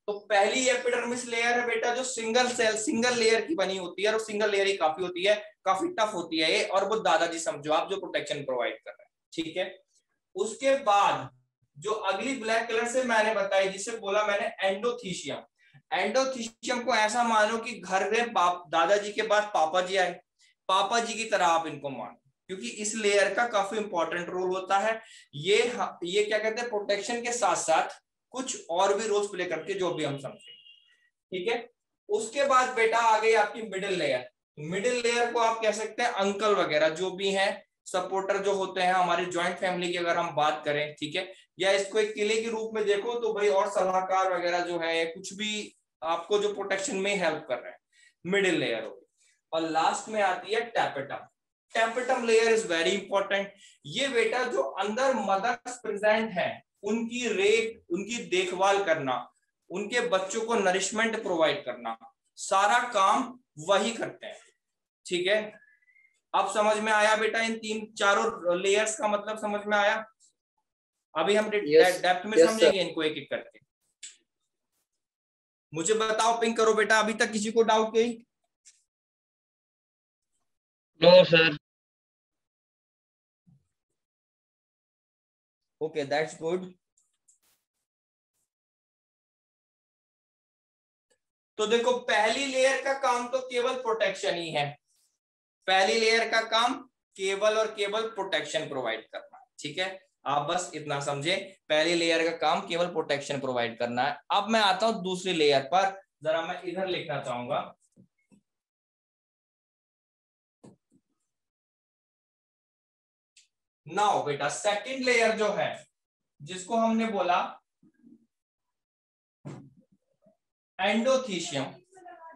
तो पहली एपिडर्मिस लेयर है बेटा जो सिंगल सेल, सिंगल लेयर की बनी होती है, और सिंगल लेयर ही काफी होती है, काफी टफ होती है ये, और वो दादाजी समझो आप जो प्रोटेक्शन प्रोवाइड कर रहे हैं, ठीक है। उसके बाद जो अगली ब्लैक कलर से मैंने बताई, जिसे बोला मैंने एंडोथीशियम। एंडोथीशियम को ऐसा मानो कि घर में दादाजी के बाद पापा जी आए, पापा जी की तरह आप इनको मानो, क्योंकि इस लेयर का काफी इंपॉर्टेंट रोल होता है। ये क्या कहते हैं, प्रोटेक्शन के साथ साथ कुछ और भी रोल्स प्ले करके, जो भी हम समझे, ठीक है। उसके बाद बेटा आ गई आपकी मिडिल लेयर। मिडिल लेयर को आप कह सकते हैं अंकल वगैरह जो भी हैं, सपोर्टर जो होते हैं हमारी ज्वाइंट फैमिली की अगर हम बात करें, ठीक है, या इसको एक किले के रूप में देखो तो भाई, और सलाहकार वगैरह जो है, कुछ भी आपको जो प्रोटेक्शन में हेल्प कर रहे हैं, मिडिल लेयर होगी। और लास्ट में आती है tapetum. Tapetum layer is very important. ये बेटा जो अंदर मदर्स प्रेजेंट है, उनकी रेख, उनकी देखभाल करना, उनके बच्चों को नरिशमेंट प्रोवाइड करना, सारा काम वही करते हैं, ठीक है। अब समझ में आया बेटा, इन तीन चारों लेयर्स का मतलब समझ में आया? अभी हम डेप्थ में समझेंगे इनको एक एक करके। मुझे बताओ, पिंक करो बेटा, अभी तक किसी को डाउट गई? No sir. Okay, that's good. तो देखो, पहली लेयर का काम तो केवल प्रोटेक्शन ही है। पहली लेयर का काम केवल और केवल प्रोटेक्शन प्रोवाइड करना, ठीक है? आप बस इतना समझे, पहली लेयर का काम केवल प्रोटेक्शन प्रोवाइड करना है। अब मैं आता हूं दूसरी लेयर पर, जरा मैं इधर लिखना चाहूंगा। नाउ बेटा, सेकंड लेयर जो है, जिसको हमने बोला एंडोथीशियम,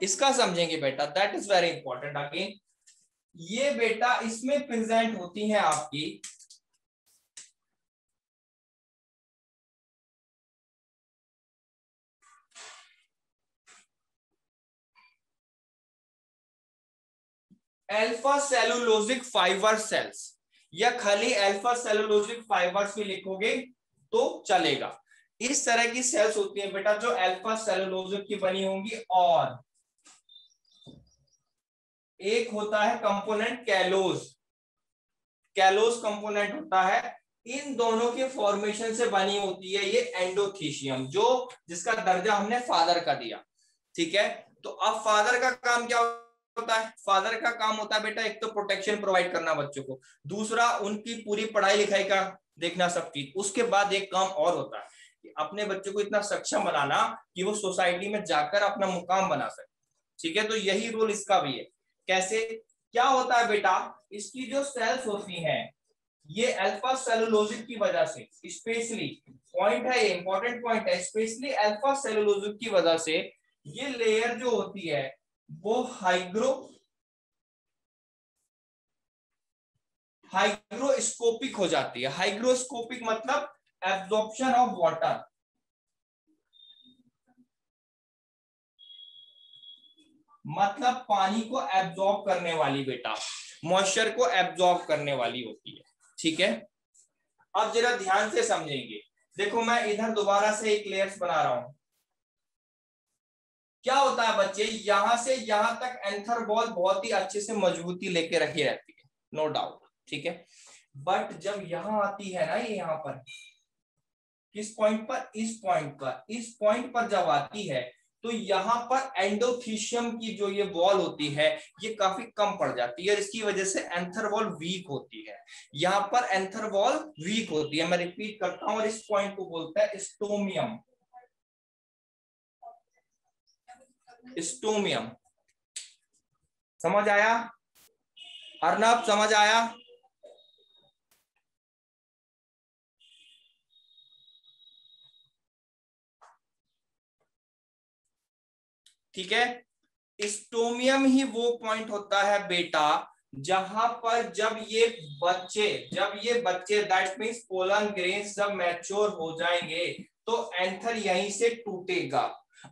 इसका समझेंगे बेटा, that is very important again. ये बेटा इसमें प्रेजेंट होती है आपकी अल्फा सेलुलोजिक फाइबर सेल्स, या खाली अल्फा सेलुलोजिक फाइबर्स भी लिखोगे तो चलेगा। इस तरह की सेल्स होती है बेटा जो अल्फा सेलुलोजिक की बनी होंगी, और एक होता है कंपोनेंट कैलोज, कैलोज कंपोनेंट होता है। इन दोनों के फॉर्मेशन से बनी होती है ये एंडोथीशियम, जो जिसका दर्जा हमने फादर का दिया, ठीक है? तो अब फादर का काम क्या होता है? फादर का काम होता है बेटा, एक तो प्रोटेक्शन प्रोवाइड करना बच्चों को, दूसरा उनकी पूरी पढ़ाई लिखाई का देखना सब चीज। उसके बाद एक काम और होता है कि अपने बच्चों को इतना सक्षम बनाना कि वो सोसाइटी में जाकर अपना मुकाम बना सके, ठीक है? तो यही रोल इसका भी है। कैसे, क्या होता है बेटा, इसकी जो सेल्स होती हैं ये अल्फा सेलुलोजिक की वजह से, स्पेशली पॉइंट है, ये इंपॉर्टेंट पॉइंट है, स्पेशली अल्फा सेलुलोजिक की वजह से ये लेयर जो होती है वो हाइग्रोस्कोपिक हो जाती है। हाइग्रोस्कोपिक मतलब एब्जॉर्प्शन ऑफ वाटर, मतलब पानी को एब्जॉर्ब करने वाली बेटा, मॉइस्चर को एब्जॉर्ब करने वाली होती है, ठीक है? अब जरा ध्यान से समझेंगे। देखो, मैं इधर दोबारा से एक लेयर्स बना रहा हूं। क्या होता है बच्चे, यहां से यहां तक एंथर वॉल बहुत ही अच्छे से मजबूती लेके रखी रहती है, नो डाउट, ठीक है? बट जब यहां आती है ना, ये यहां पर किस पॉइंट पर, इस पॉइंट पर जब आती है तो यहाँ पर एंडोथीशियम की जो ये वॉल होती है ये काफी कम पड़ जाती है, और इसकी वजह से एंथर वॉल वीक होती है। यहाँ पर एंथर वॉल वीक होती है, मैं रिपीट करता हूं, और इस पॉइंट को बोलते हैं स्टोमियम। स्टोमियम, समझ आया अर्नब? समझ आया? ठीक है, स्टोमियम ही वो पॉइंट होता है बेटा जहां पर जब ये बच्चे दैट मींस पोलन ग्रेन्स जब मैच्योर हो जाएंगे तो एंथर यहीं से टूटेगा,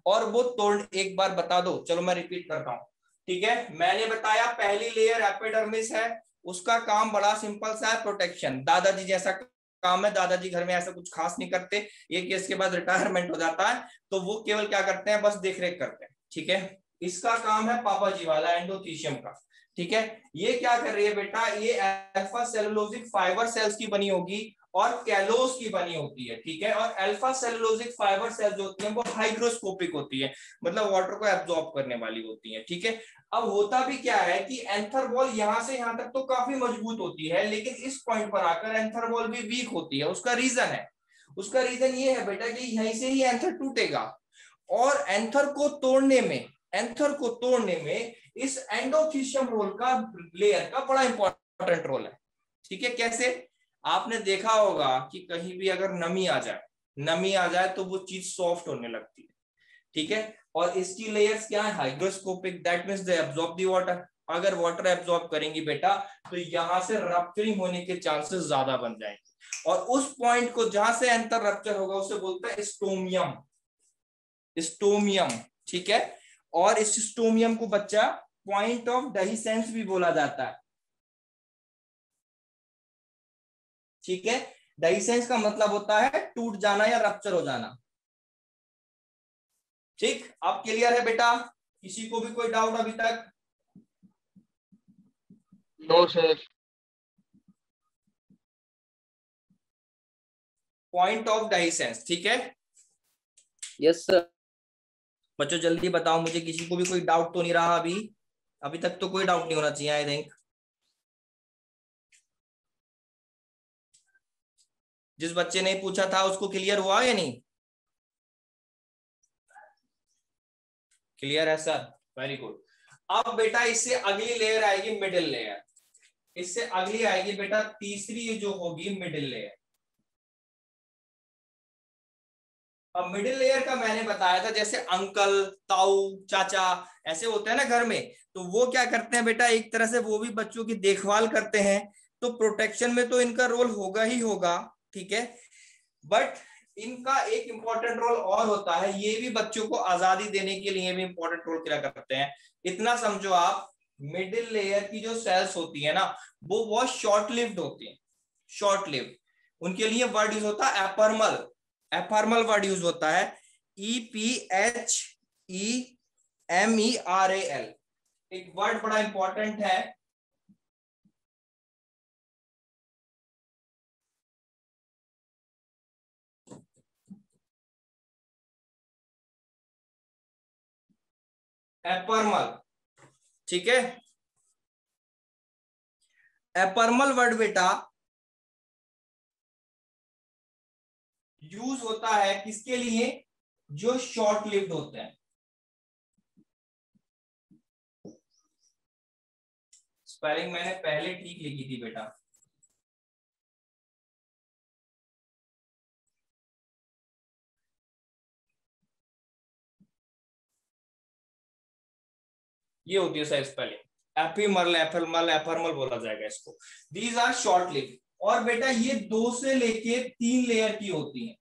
और वो तोड़, एक बार बता दो, चलो मैं रिपीट करता हूं, ठीक है? मैंने बताया पहली लेयर एपिडर्मिस है, उसका काम बड़ा सिंपल सा है, प्रोटेक्शन। दादाजी जैसा काम है, दादाजी घर में ऐसा कुछ खास नहीं करते, एक केस के बाद रिटायरमेंट हो जाता है तो वो केवल क्या करते हैं, बस देख रेख करते हैं, ठीक है? इसका काम है पापा जी वाला एंडोथीशियम का, ठीक है? ये क्या कर रही है बेटा, ये अल्फा सेलुलोजिक फाइबर सेल्स की बनी होगी और कैलोस की बनी होती है, ठीक है? और अल्फा सेलुलोजिक फाइबर सेल्स जो होती हैं वो हाइग्रोस्कोपिक होती है, मतलब वाटर को एब्जॉर्ब करने वाली होती है, ठीक है? अब होता भी क्या है कि एंथर वॉल यहां से यहां तक तो काफी मजबूत होती है, लेकिन इस पॉइंट पर आकर एंथर वॉल भी वीक होती है। उसका रीजन ये है बेटा कि यहीं से ही एंथर टूटेगा, और एंथर को तोड़ने में इस एंडोथीशियम रोल का, लेयर का बड़ा इंपॉर्टेंट रोल है, ठीक है? कैसे? आपने देखा होगा कि कहीं भी अगर नमी आ जाए तो वो चीज सॉफ्ट होने लगती है, ठीक है? और इसकी लेयर्स क्या है, hygroscopic, that means they absorb the water. अगर वाटर एब्जॉर्ब करेंगी बेटा तो यहां से रप्चरिंग होने के चांसेस ज्यादा बन जाएंगे, और उस पॉइंट को जहां से एंथर रप्चर होगा उसे बोलते हैं स्टोमियम, ठीक है? और इस स्टोमियम को बच्चा पॉइंट ऑफ डेहिसेंस भी बोला जाता है, ठीक है, डाइसेंस का मतलब होता है टूट जाना या रप्चर हो जाना। ठीक, अब क्लियर है बेटा? किसी को भी कोई डाउट अभी तक? No sir. Point of dehiscence, ठीक है यस सर। बच्चों जल्दी बताओ मुझे, किसी को भी कोई डाउट तो नहीं रहा अभी? अभी तक तो कोई डाउट नहीं होना चाहिए आई थिंक। जिस बच्चे ने पूछा था उसको क्लियर हुआ या नहीं? क्लियर है सर, वेरी गुड। अब बेटा इससे अगली लेयर आएगी मिडिल लेयर, इससे अगली आएगी बेटा तीसरी जो होगी मिडिल लेयर। अब मिडिल लेयर का मैंने बताया था जैसे अंकल, ताऊ, चाचा ऐसे होते हैं ना घर में, तो वो क्या करते हैं बेटा, एक तरह से वो भी बच्चों की देखभाल करते हैं, तो प्रोटेक्शन में तो इनका रोल होगा ही होगा, ठीक है, बट इनका एक इंपॉर्टेंट रोल और होता है, ये भी बच्चों को आजादी देने के लिए भी इंपॉर्टेंट रोल क्या करते हैं। इतना समझो आप, मिडिल लेयर की जो सेल्स होती है ना वो बहुत शॉर्ट लिव्ड होती है, शॉर्ट लिव्ड। उनके लिए वर्ड यूज होता है एपर्मल, एपर्मल वर्ड यूज होता है, EPHEMERAL, एक वर्ड बड़ा इंपॉर्टेंट है। एपर्मल, ठीक है, एपर्मल वर्ड बेटा यूज होता है किसके लिए, जो शॉर्ट लिव्ड होते हैं। स्पेलिंग मैंने पहले ठीक लिखी थी बेटा, ये होती है सर स्पेलिंग, एपिमर्ल, एफर्मल, एफर्मल बोला जाएगा इसको। दीज आर शॉर्ट लिव्ड, और बेटा ये 2 से लेके 3 लेयर की होती हैं,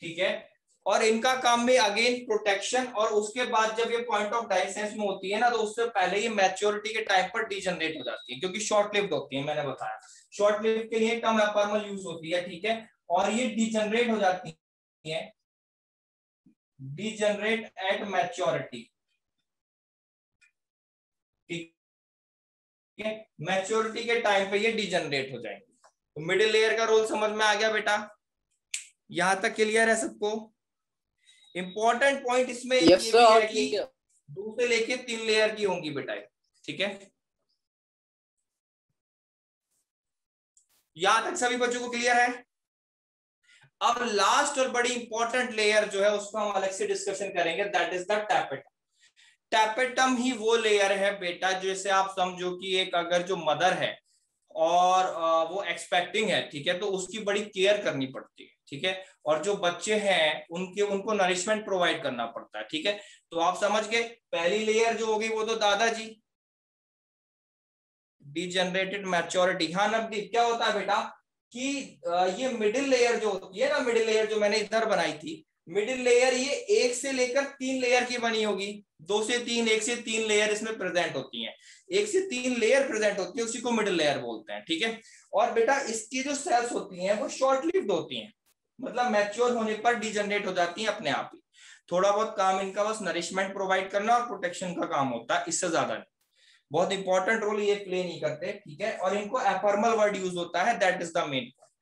ठीक है, और इनका काम में अगेन प्रोटेक्शन, और उसके बाद जब ये पॉइंट ऑफ डाइसेंस में होती है ना तो उससे पहले ये मैच्योरिटी के टाइम पर डीजनरेट हो जाती है, क्योंकि शॉर्ट लिव्ड होती है, मैंने बताया शॉर्ट लिव्ड के लिए टर्म एपर्मल यूज होती है, ठीक है, और ये डीजनरेट हो जाती है, डीजनरेट एट मैच्योरिटी, ठीक है, मैच्योरिटी के टाइम पे ये डीजनरेट हो जाएंगे। तो मिडिल लेयर का रोल समझ में आ गया बेटा? यहां तक क्लियर है सबको? इंपॉर्टेंट पॉइंट इसमें ये यस भी है सर। कि 2 से लेके 3 लेयर की होंगी बेटा, ठीक है, यहां तक सभी बच्चों को क्लियर है? अब लास्ट और बड़ी इंपॉर्टेंट लेयर जो है उसको हम अलग से डिस्कशन करेंगे, that is the tapetum. Tapetum ही वो लेयर है बेटा जैसे आप समझो कि एक अगर जो मदर है और वो एक्सपेक्टिंग है, ठीक है, तो उसकी बड़ी केयर करनी पड़ती है, ठीक है, और जो बच्चे हैं उनको नरिशमेंट प्रोवाइड करना पड़ता है, ठीक है, तो आप समझ गए पहली लेयर जो होगी वो तो दादाजी, डीजनरेटेड मैच्योरिटी। हाँ नवदीप, क्या होता है बेटा कि ये मिडिल लेयर जो होती है ना, मिडिल लेयर जो मैंने इधर बनाई थी, मिडिल लेयर ये 1 से लेकर 3 लेयर की बनी होगी, 2 से 3, 1 से 3 लेयर इसमें प्रेजेंट होती हैं, 1 से 3 लेयर प्रेजेंट होती है, उसी को मिडिल लेयर बोलते हैं, ठीक है, और बेटा इसकी जो सेल्स होती हैं वो शॉर्ट लिव्ड होती हैं, मतलब मैच्योर होने पर डीजनरेट हो जाती हैं अपने आप ही, थोड़ा बहुत काम इनका बस नरिशमेंट प्रोवाइड करना और प्रोटेक्शन का काम होता है, इससे ज्यादा नहीं, बहुत इंपॉर्टेंट रोल ये प्ले नहीं करते, ठीक है, और इनको एफर्मल वर्ड यूज होता है, that is the main point.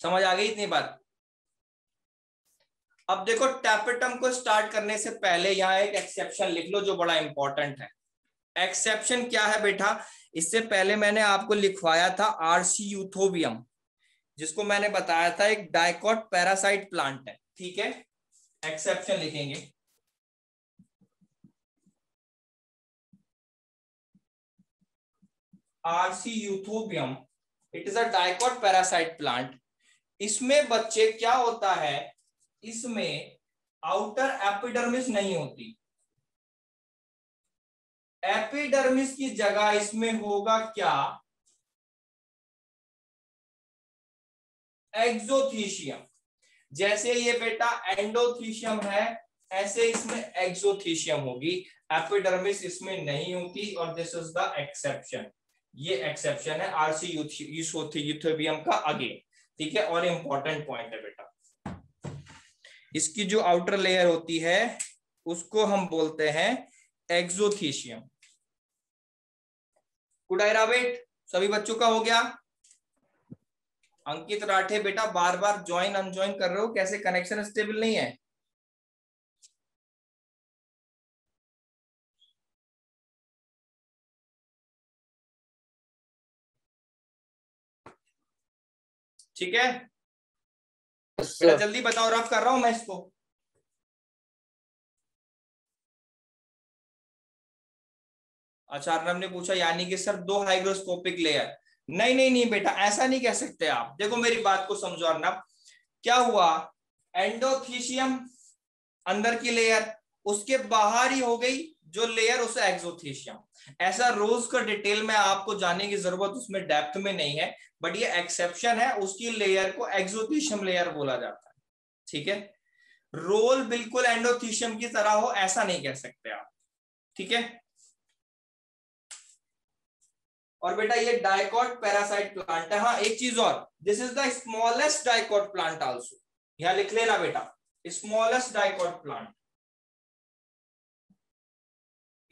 समझ आ गई इतनी बात? अब देखो टैपेटम को स्टार्ट करने से पहले यहाँ एक एक्सेप्शन लिख लो जो बड़ा इंपॉर्टेंट है। एक्सेप्शन क्या है बेटा, इससे पहले मैंने आपको लिखवाया था आरसी यूथोबियम, जिसको मैंने बताया था एक डाइकॉट पैरासाइट प्लांट है, ठीक है, एक्सेप्शन लिखेंगे Arceuthobium, it is a dicot parasite plant. इसमें बच्चे क्या होता है, इसमें आउटर एपिडर्मिस नहीं होती, एपिडर्मिस की जगह इसमें होगा क्या, एक्सोथीशियम। जैसे ये बेटा एंडोथीशियम है ऐसे इसमें एक्सोथीशियम होगी, एपिडर्मिस इसमें नहीं होती, और दिस इज द एक्सेप्शन। ये एक्सेप्शन है आरसी यूथोबियम का अगेन, ठीक है। और इंपॉर्टेंट पॉइंट है बेटा, इसकी जो आउटर लेयर होती है उसको हम बोलते हैं एक्सोथीशियम। गुड आई राबिट, सभी बच्चों का हो गया। अंकित राठे बेटा बार बार ज्वाइन अनज्वाइन कर रहे हो, कैसे कनेक्शन स्टेबल नहीं है? ठीक है बेटा, जल्दी बताओ, रफ कर रहा हूं मैं इसको। अच्छा अर्नब ने पूछा यानी कि सर 2 हाइग्रोस्कोपिक लेयर। नहीं नहीं नहीं बेटा, ऐसा नहीं कह सकते आप। देखो मेरी बात को समझो अर्नब, क्या हुआ, एंडोथीशियम अंदर की लेयर, उसके बाहर ही हो गई जो लेयर उसे एक्सोथीशियम। ऐसा रोज का डिटेल में आपको जानने की जरूरत उसमें डेप्थ में नहीं है, बट ये एक्सेप्शन है, उसकी लेयर को एक्सोथीशियम लेयर बोला जाता है, ठीक है। रोल बिल्कुल एंडोथीशियम की तरह हो ऐसा नहीं कह सकते आप, ठीक है। और बेटा ये डाइकॉट पैरासाइट प्लांट है। हाँ एक चीज और, this is the smallest dicot plant also, यहां लिख लेना बेटा, smallest dicot plant,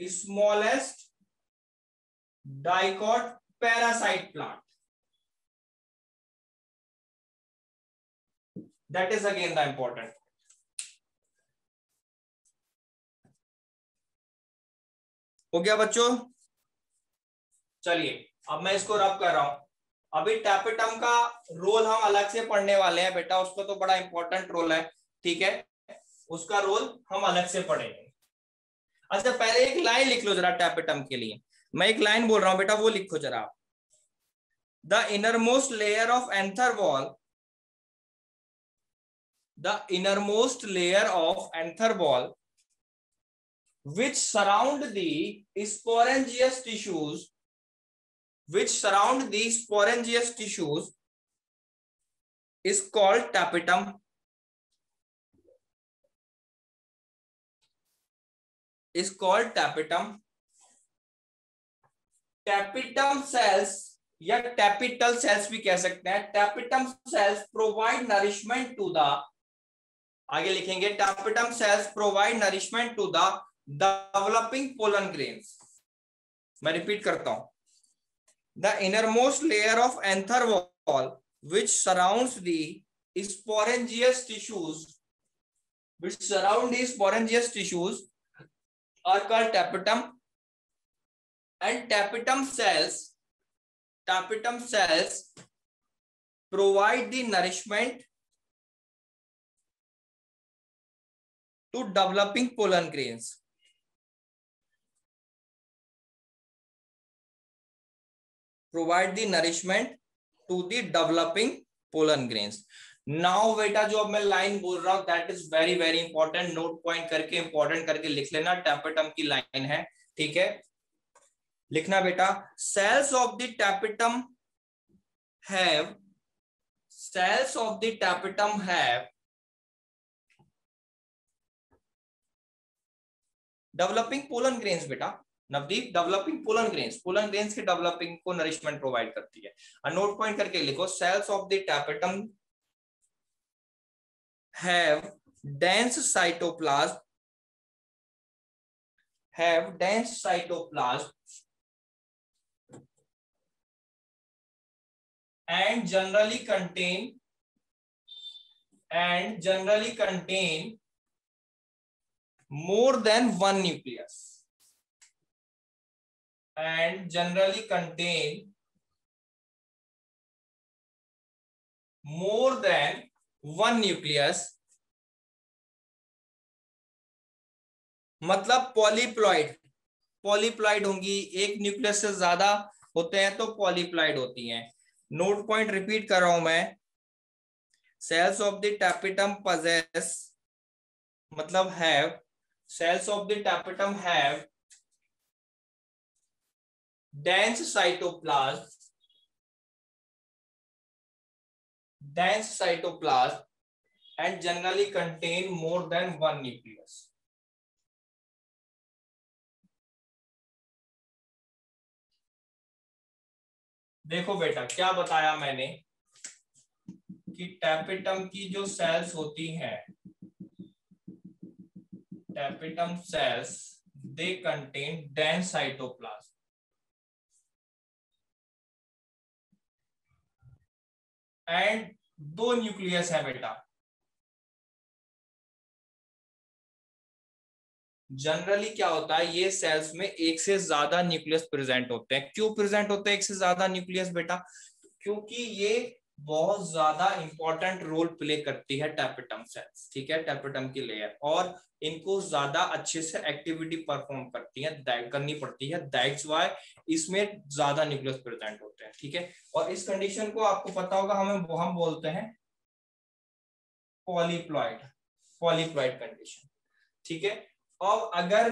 smallest dicot parasite plant, that is again the important. हो गया बच्चों? चलिए अब मैं इसको रब कर रहा हूं। अभी टैपेटम का रोल हम अलग से पढ़ने वाले हैं बेटा, उसका तो बड़ा इंपॉर्टेंट रोल है, ठीक है, उसका रोल हम अलग से पढ़ेंगे। अच्छा पहले एक लाइन लिख लो जरा टैपेटम के लिए, मैं एक लाइन बोल रहा हूं बेटा, वो लिखो जरा। The innermost layer of anther wall, the innermost layer of anther wall which surround the sporangious tissues, which surround the sporangious tissues is called tapetum, is called tapetum. Tapetum cells या tapetal cells भी कह सकते हैं, tapetum cells provide nourishment to the, आगे लिखेंगे tapetum cells provide nourishment to the developing pollen grains. मैं repeat करता हूं, the innermost layer of anther wall which surrounds the sporangious tissues, which surround the sporangious tissues are called tapetum, and tapetum cells provide the nourishment to developing pollen grains. Provide the nourishment to the developing pollen grains. Now बेटा जो अब मैं line बोल रहा हूं that is very very important, note point करके important करके लिख लेना, टैपेटम की लाइन है, ठीक है। लिखना बेटा, cells of the tapetum have, cells of the tapetum have developing pollen grains बेटा, नवदीप डेवलपिंग पोलन ग्रेन्स के डेवलपिंग को नरिशमेंट प्रोवाइड करती है। नोट पॉइंट करके लिखो, cells of the tapetum have dense cytoplasm, have dense cytoplasm and generally contain more than one nucleus, and generally contain more than one nucleus, मतलब polyploid, polyploid होंगी, एक nucleus से ज्यादा होते हैं तो पॉलीप्लॉइड होती हैं। नोट पॉइंट रिपीट कर रहा हूं मैं, cells of the tapetum possess, मतलब have, cells of the tapetum have dense cytoplasm, and generally contain more than one nucleus. देखो बेटा क्या बताया मैंने कि टैपेटम की जो सेल्स होती हैं, tapetum cells they contain dense cytoplasm and 2 nucleus है बेटा। जनरली क्या होता है, ये सेल्स में एक से ज्यादा न्यूक्लियस प्रेजेंट होते हैं। क्यों प्रेजेंट होते हैं एक से ज्यादा न्यूक्लियस बेटा? क्योंकि ये बहुत ज्यादा इंपॉर्टेंट रोल प्ले करती है टैपेटम सेल्स, ठीक है, टैपेटम की लेयर, और इनको ज्यादा अच्छे से एक्टिविटी परफॉर्म करनी पड़ती है। दैट्स व्हाई इसमें ज्यादा न्यूक्लियस प्रेजेंट होते हैं, ठीक है। और इस कंडीशन को आपको पता होगा, हम बोलते हैं पॉलीप्लॉइड कंडीशन, ठीक है। और अगर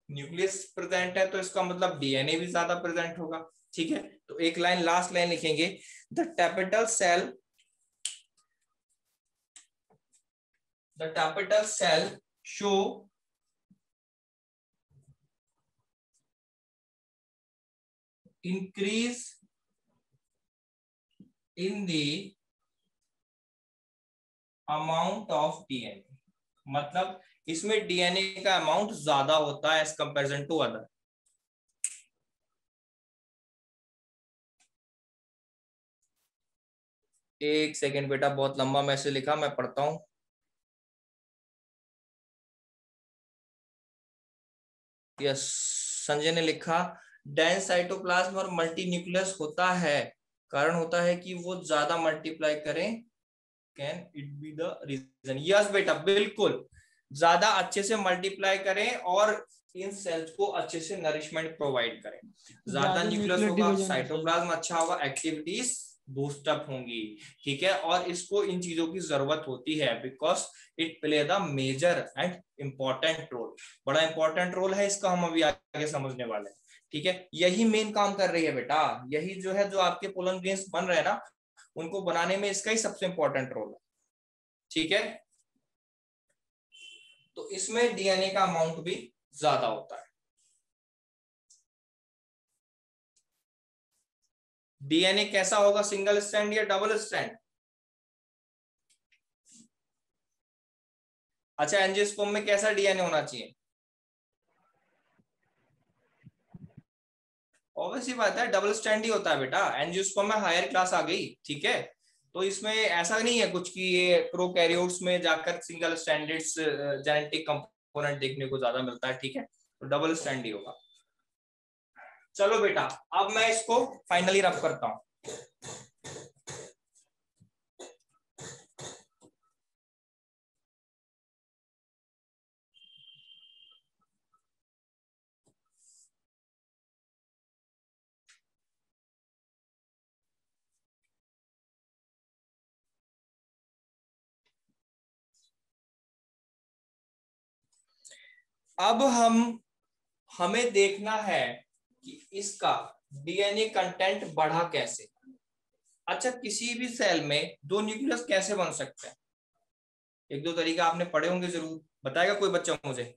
न्यूक्लियस प्रेजेंट है तो इसका मतलब डीएनए भी ज्यादा प्रेजेंट होगा, ठीक है। तो एक लाइन, लास्ट लाइन लिखेंगे, the tapetal cell show increase in the amount of DNA, मतलब इसमें डीएनए का अमाउंट ज्यादा होता है एज कंपेरिजन टू अदर। एक सेकेंड बेटा, बहुत लंबा मैसेज लिखा, मैं पढ़ता हूं। यस, संजय ने लिखा डेंस साइटोप्लाज्म और मल्टी न्यूक्लियस होता है, कारण होता है कि वो ज्यादा मल्टीप्लाई करें। Can it be the reason? Yes बेटा, बिल्कुल, ज्यादा अच्छे से मल्टीप्लाई करें और इन सेल्स को अच्छे से नरिशमेंट प्रोवाइड करें। ज्यादा न्यूक्लियस होगा, साइटोप्लाज्म अच्छा होगा, एक्टिविटीज बूस्ट अप होंगी, ठीक है। और इसको इन चीजों की जरूरत होती है because it play the major and important role. बड़ा इंपॉर्टेंट रोल है इसका, हम अभी आगे समझने वाले हैं, ठीक है। यही मेन काम कर रही है बेटा, यही जो है, जो आपके पोलन ग्रेन्स बन रहे हैं ना, उनको बनाने में इसका ही सबसे इंपॉर्टेंट रोल है, ठीक है। तो इसमें डीएनए का अमाउंट भी ज्यादा होता है। डीएनए कैसा होगा, सिंगल स्ट्रैंड या डबल स्ट्रैंड? अच्छा, एंजियोस्पर्म में कैसा डीएनए होना चाहिए? ऑब्वियस ही बात है, डबल स्ट्रैंड ही होता है बेटा। एंजियोस्पर्म में हायर क्लास आ गई, ठीक है। तो इसमें ऐसा नहीं है कुछ कि ये प्रोकैरियोट्स में जाकर सिंगल स्ट्रैंडेड जेनेटिक कंपोनेंट देखने को ज्यादा मिलता है, ठीक है। तो डबल स्ट्रैंड ही होगा। चलो बेटा, अब मैं इसको फाइनली रब करता हूं। अब हमें देखना है कि इसका डीएनए कंटेंट बढ़ा कैसे। अच्छा, किसी भी सेल में 2 न्यूक्लियस कैसे बन सकते हैं? एक दो तरीका आपने पढ़े होंगे जरूर, बताएगा कोई बच्चा मुझे?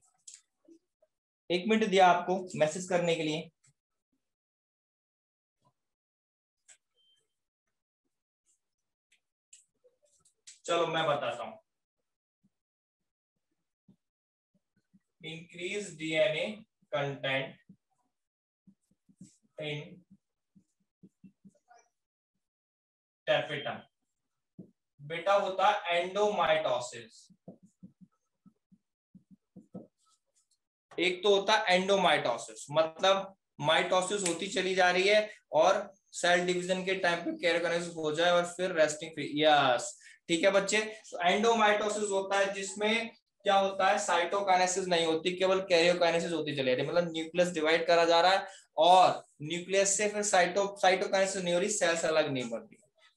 1 मिनट दिया आपको मैसेज करने के लिए। चलो मैं बताता हूं। Increase DNA content in tapetum, बेटा होता है एंडोमाइटोसिस। एक तो होता है एंडोमाइटोसिस, मतलब माइटोसिस होती चली जा रही है और सेल डिवीजन के टाइम पे कैरियोकाइनेसिस हो जाए और फिर रेस्टिंग फ्री। यस, ठीक है बच्चे। तो एंडोमाइटोसिस होता है जिसमें क्या होता है, साइटोकाइनेसिस नहीं होती, केवल कैरियोकाइनेसिस होती चली जा रही है, मतलब न्यूक्लियस डिवाइड करा जा रहा है और न्यूक्लियस से फिर साइटोकाइनेसिस नहीं हो रही, सेल्स अलग नहीं बन रही।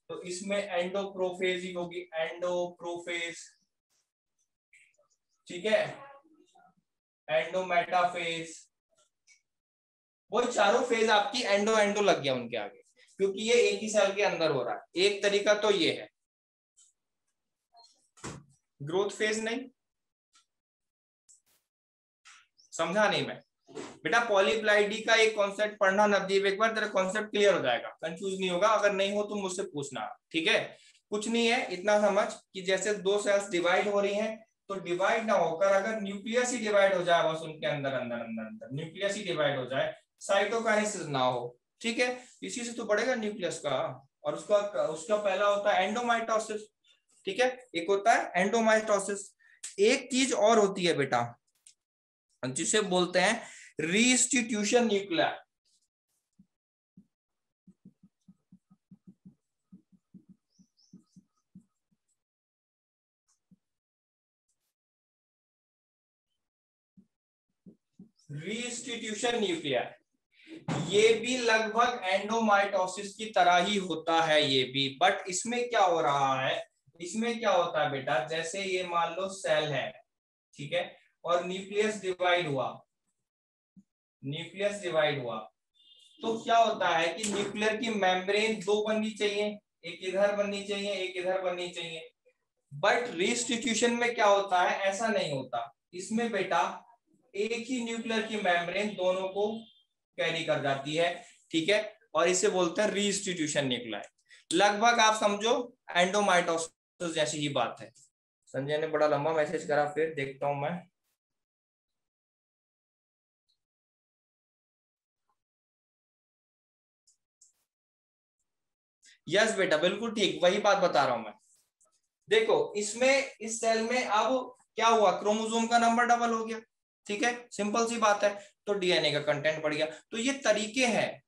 तो इसमें एंडोप्रोफेज ही होगी, एंडोप्रोफेज, ठीक है, एंडोमेटाफेज। वो चारों फेज आपकी एंडो एंडो लग गया उनके आगे, क्योंकि ये एक ही सेल के अंदर हो रहा है। एक तरीका तो ये है, ग्रोथ फेज नहीं, समझा नहीं मैं? बेटा पॉलीप्लाइडी का एक कॉन्सेप्ट पढ़ना नवदीप, एक बार तेरा कॉन्सेप्ट क्लियर हो जाएगा, कंफ्यूज नहीं होगा, अगर नहीं हो तो मुझसे पूछना, ठीक है। कुछ नहीं है, इतना समझ कि जैसे दो सेल्स डिवाइड हो रही हैं, तो डिवाइड ना होकर अगर न्यूक्लियस ही डिवाइड हो जाए, बस उनके अंदर अंदर अंदर अंदर न्यूक्लियस ही डिवाइड हो जाए, साइटोकाइनेसिस ना हो, ठीक है, इसी से तो बढ़ेगा न्यूक्लियस का। और उसका पहला होता है एंडोमाइटोसिस, ठीक है, एक होता है एंडोमाइटोसिस। एक चीज और होती है बेटा जिसे बोलते हैं रीइंस्टिट्यूशन न्यूक्लियर। रीइंस्टिट्यूशन न्यूक्लियर ये भी लगभग एंडोमाइटोसिस की तरह ही होता है ये भी, बट इसमें क्या हो रहा है, इसमें क्या होता है बेटा, जैसे ये मान लो सेल है, ठीक है, और न्यूक्लियस डिवाइड हुआ, न्यूक्लियस डिवाइड हुआ, तो क्या होता है कि न्यूक्लियर की मेम्ब्रेन दो बननी चाहिए, एक इधर बननी चाहिए, एक इधर बननी चाहिए, बट रीइंस्टिट्यूशन में क्या होता है, ऐसा नहीं होता। इसमें बेटा एक ही न्यूक्लियर की मेम्ब्रेन दोनों को कैरी कर जाती है, ठीक है, और इसे बोलते हैं रीइंस्टिट्यूशन न्यूक्लियर। लगभग आप समझो एंडोमाइटोसिस जैसी ही बात है। संजय ने बड़ा लंबा मैसेज करा, फिर देखता हूं मैं। यस बेटा बिल्कुल ठीक, वही बात बता रहा हूं मैं। देखो इसमें इस सेल में अब क्या हुआ, क्रोमोसोम का नंबर डबल हो गया, ठीक है, सिंपल सी बात है, तो डीएनए का कंटेंट बढ़ गया। तो ये तरीके हैं।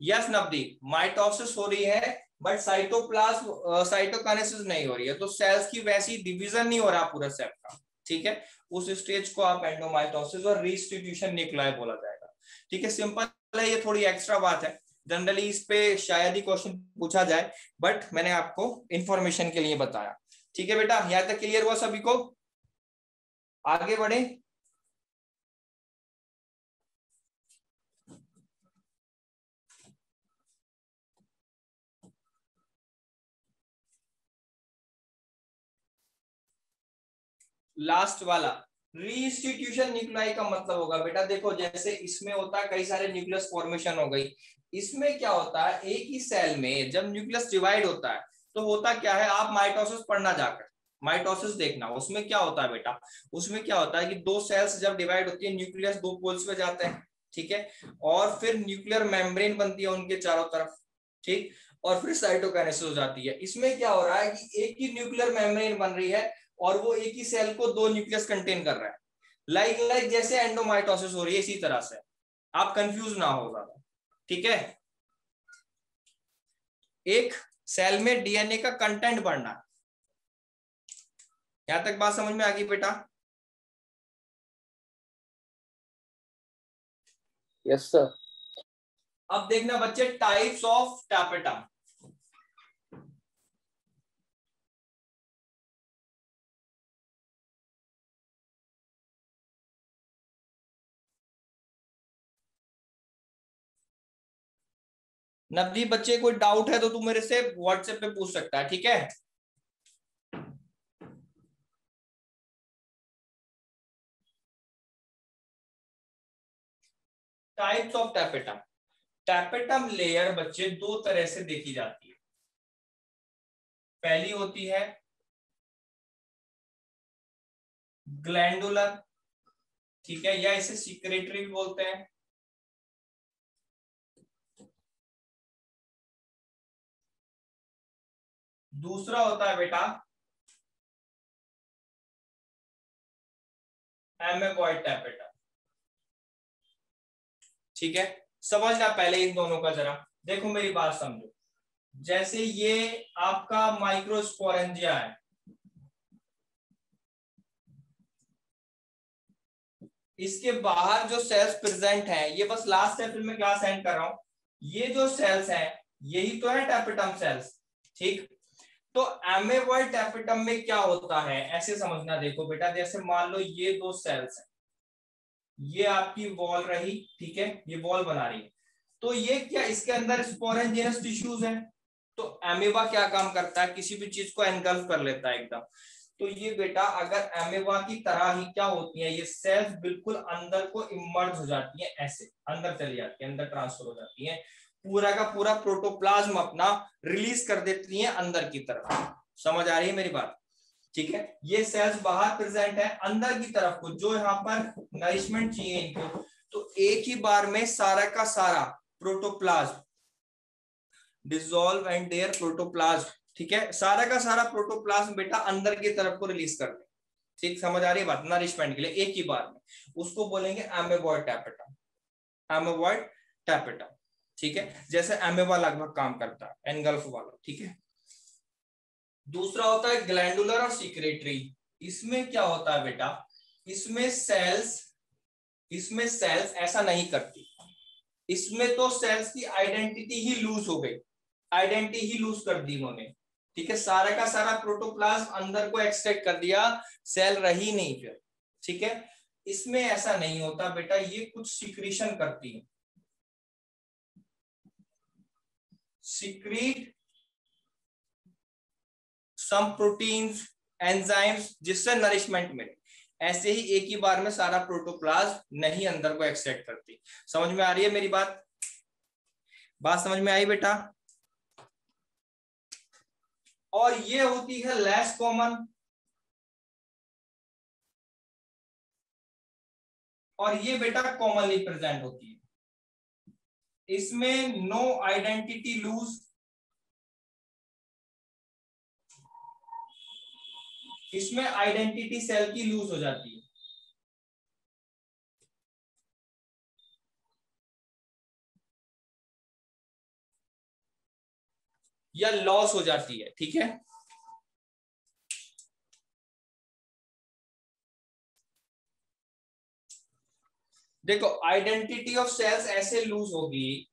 यस नवदीप, माइटोसिस हो रही है बट साइटोप्लाज्म साइटोकाइनेसिस नहीं हो रही है, तो सेल्स की वैसी डिवीजन नहीं हो रहा पूरा सेल का, ठीक है, उस स्टेज को आप एंडोमाइटोसिस और रीइंस्टिट्यूशन न्यूक्लियर बोला जाएगा, ठीक है, सिंपल है, ये थोड़ी एक्स्ट्रा बात है, जनरली इस पे शायद ही क्वेश्चन पूछा जाए, बट मैंने आपको इंफॉर्मेशन के लिए बताया, ठीक है बेटा, यहां तक क्लियर हुआ सभी को, आगे बढ़े। लास्ट वाला रीइंस्टिट्यूशन न्यूक्लियाई का मतलब होगा बेटा, देखो जैसे इसमें होता है कई सारे न्यूक्लियस फॉर्मेशन हो गई, इसमें क्या होता है एक ही सेल में जब न्यूक्लियस डिवाइड होता है तो होता क्या है, आप माइटोसिस पढ़ना जाकर, माइटोसिस देखना, उसमें क्या होता है बेटा, उसमें क्या होता है कि दो सेल्स जब डिवाइड होती है, न्यूक्लियस दो पोल्स पे जाते हैं, ठीक है, और फिर न्यूक्लियर मेम्ब्रेन बनती है उनके चारों तरफ, ठीक, और फिर साइटोकाइनेसिस हो जाती है। इसमें क्या हो रहा है कि एक ही न्यूक्लियर मेम्ब्रेन बन रही है और वो एक ही सेल को दो न्यूक्लियस कंटेन कर रहा है, लाइक जैसे एंडोमाइटोसिस हो रही है, इसी तरह से, आप कंफ्यूज ना हो ज्यादा, ठीक है। एक सेल में डीएनए का कंटेंट बढ़ना, यहां तक बात समझ में आ गई बेटा? Yes sir. अब देखना बच्चे टाइप्स ऑफ टैपेटम। नवदीप बच्चे कोई डाउट है तो तू मेरे से व्हाट्सएप पे पूछ सकता है, ठीक है। Types of tapetum. Tapetum layer बच्चे दो तरह से देखी जाती है, पहली होती है ग्लैंडुलर, ठीक है, या इसे सिक्रेटरी भी बोलते हैं, दूसरा होता है बेटा एमेबॉइड टैपेटम, ठीक है। समझना पहले इन दोनों का जरा, देखो मेरी बात समझो, जैसे ये आपका माइक्रोस्पोरेंजिया है, इसके बाहर जो सेल्स प्रेजेंट हैं, ये बस लास्ट स्टेप में क्लास एंड कर रहा हूं, ये जो सेल्स हैं यही तो है टैपेटम सेल्स, ठीक। तो एमेबॉइड टैपेटम में क्या होता है ऐसे समझना, देखो बेटा जैसे मान लो ये दो सेल्स हैं, ये आपकी वॉल रही, ठीक है, ये वॉल बना रही है, तो ये क्या इसके अंदर स्पोरेंजिनस टिश्यूज है, तो एमीबा क्या काम करता है, किसी भी चीज को एनगल्फ कर लेता है एकदम, तो ये बेटा अगर एमेबा की तरह ही क्या होती है, ये सेल्स बिल्कुल अंदर को इमर्ज हो जाती है, ऐसे अंदर चली जाती है, अंदर ट्रांसफर हो जाती है, पूरा का पूरा प्रोटोप्लाज्म अपना रिलीज कर देती है अंदर की तरफ। समझ आ रही है मेरी बात? ठीक है, ये सेल्स बाहर प्रेजेंट है, अंदर की तरफ को जो यहाँ पर नरिशमेंट चाहिए इनको, तो एक ही बार में सारा का सारा protoplasm dissolve and their protoplasm, ठीक है, सारा का सारा प्रोटोप्लाज्म बेटा अंदर की तरफ को रिलीज कर दे। ठीक, समझ आ रही है बात? नरिशमेंट के लिए एक ही बार में, उसको बोलेंगे एमेबॉइड टैपेटम, एमेबॉइड टैपेटम। ठीक है, जैसे एमेबा लगभग काम करता है, एनगल्फ वाला। ठीक है, दूसरा होता है ग्लैंडुलर और सीक्रेटरी। इसमें क्या होता है बेटा, इसमें सेल्स ऐसा नहीं करती, इसमें तो सेल्स की आइडेंटिटी ही लूज हो गई, आइडेंटिटी ही लूज कर दी उन्होंने। ठीक है, सारा का सारा प्रोटोप्लाज्म अंदर को एक्सट्रैक्ट कर दिया, सेल रही नहीं फिर। ठीक है, इसमें ऐसा नहीं होता बेटा, ये कुछ सिक्रीशन करती है, सिक्रीट सम प्रोटीन्स एंजाइम्स, जिससे नरिशमेंट मिले। ऐसे ही एक ही बार में सारा प्रोटोप्लाज्म नहीं अंदर को एक्सट्रैक्ट करती। समझ में आ रही है मेरी बात? बात समझ में आई बेटा? और ये होती है लेस कॉमन, और ये बेटा कॉमनली प्रेजेंट होती है। इसमें नो आइडेंटिटी लूज, इसमें आइडेंटिटी सेल की लूज हो जाती है, या लॉस हो जाती है। ठीक है, देखो आइडेंटिटी ऑफ सेल्स ऐसे लूज होगी,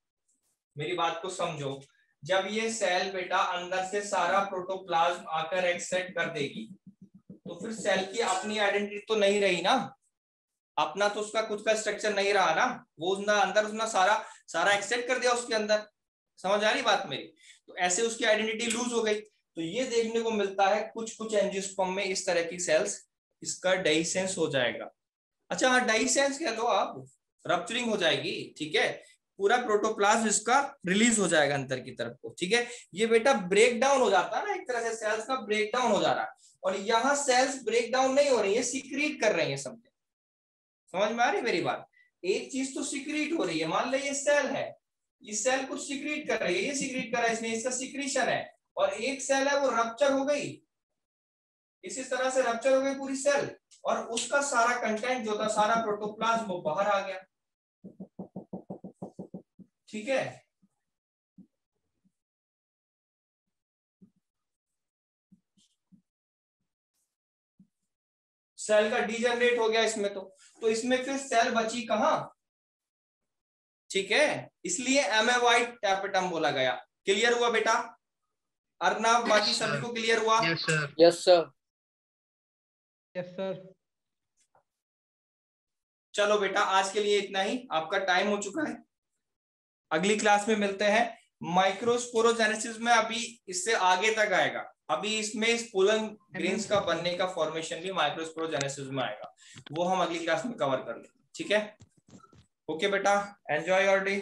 मेरी बात को समझो, जब ये सेल बेटा अंदर से सारा प्रोटोप्लाज्म आकर एक्सट्रैक्ट कर देगी, तो फिर सेल की अपनी आइडेंटिटी तो नहीं रही ना, अपना तो उसका खुद का स्ट्रक्चर नहीं रहा ना, वो अंदर उसने सारा एक्सट्रैक्ट कर दिया उसके अंदर। समझ आ रही बात मेरी? तो ऐसे उसकी आइडेंटिटी लूज हो गई। तो ये देखने को मिलता है कुछ एंजियोस्पर्म में इस तरह की सेल्स, इसका डाइसेंस हो जाएगा। अच्छा हाँ, डाइसेंस कह लो आप, रप्चरिंग हो जाएगी। ठीक है, पूरा प्रोटोप्लाज्म इसका रिलीज हो जाएगा अंदर की तरफ को। ठीक है, ये बेटा ब्रेक डाउन हो जाता है ना, एक तरह से सेल्स का ब्रेक डाउन हो जा रहा है, और यहाँ सेल्स ब्रेक डाउन नहीं हो रही है, सीक्रेट कर रही है समथिंग। समझ में आ रही मेरी बात? एक चीज तो सीक्रेट हो रही है, मान लो ये सेल है, ये सेल कुछ सीक्रेट कर रही है, ये सीक्रेट कर रहा है, इसमें इसका सीक्रेशन है, और एक सेल है वो रप्चर हो गई, इसी तरह से रप्चर हो गई पूरी सेल, और उसका सारा कंटेंट जो था, सारा प्रोटोप्लाज्म वो बाहर आ गया। ठीक है, सेल का डीजनरेट हो गया इसमें, तो इसमें फिर सेल बची कहां? ठीक है, इसलिए एमेबॉइड टैपेटम बोला गया। क्लियर हुआ बेटा? अर्नव, बाकी सभी को क्लियर हुआ? Yes sir. Yes sir. Yes sir. चलो बेटा, आज के लिए इतना ही, आपका टाइम हो चुका है, अगली क्लास में मिलते हैं। माइक्रोस्पोरोजेनेसिस में अभी इससे आगे तक आएगा, अभी इसमें पोलन ग्रेन्स का बनने का फॉर्मेशन भी माइक्रोस्पोरोजेनेसिस में आएगा, वो हम अगली क्लास में कवर कर लेंगे। ठीक है, ओके बेटा, एंजॉय योर डे।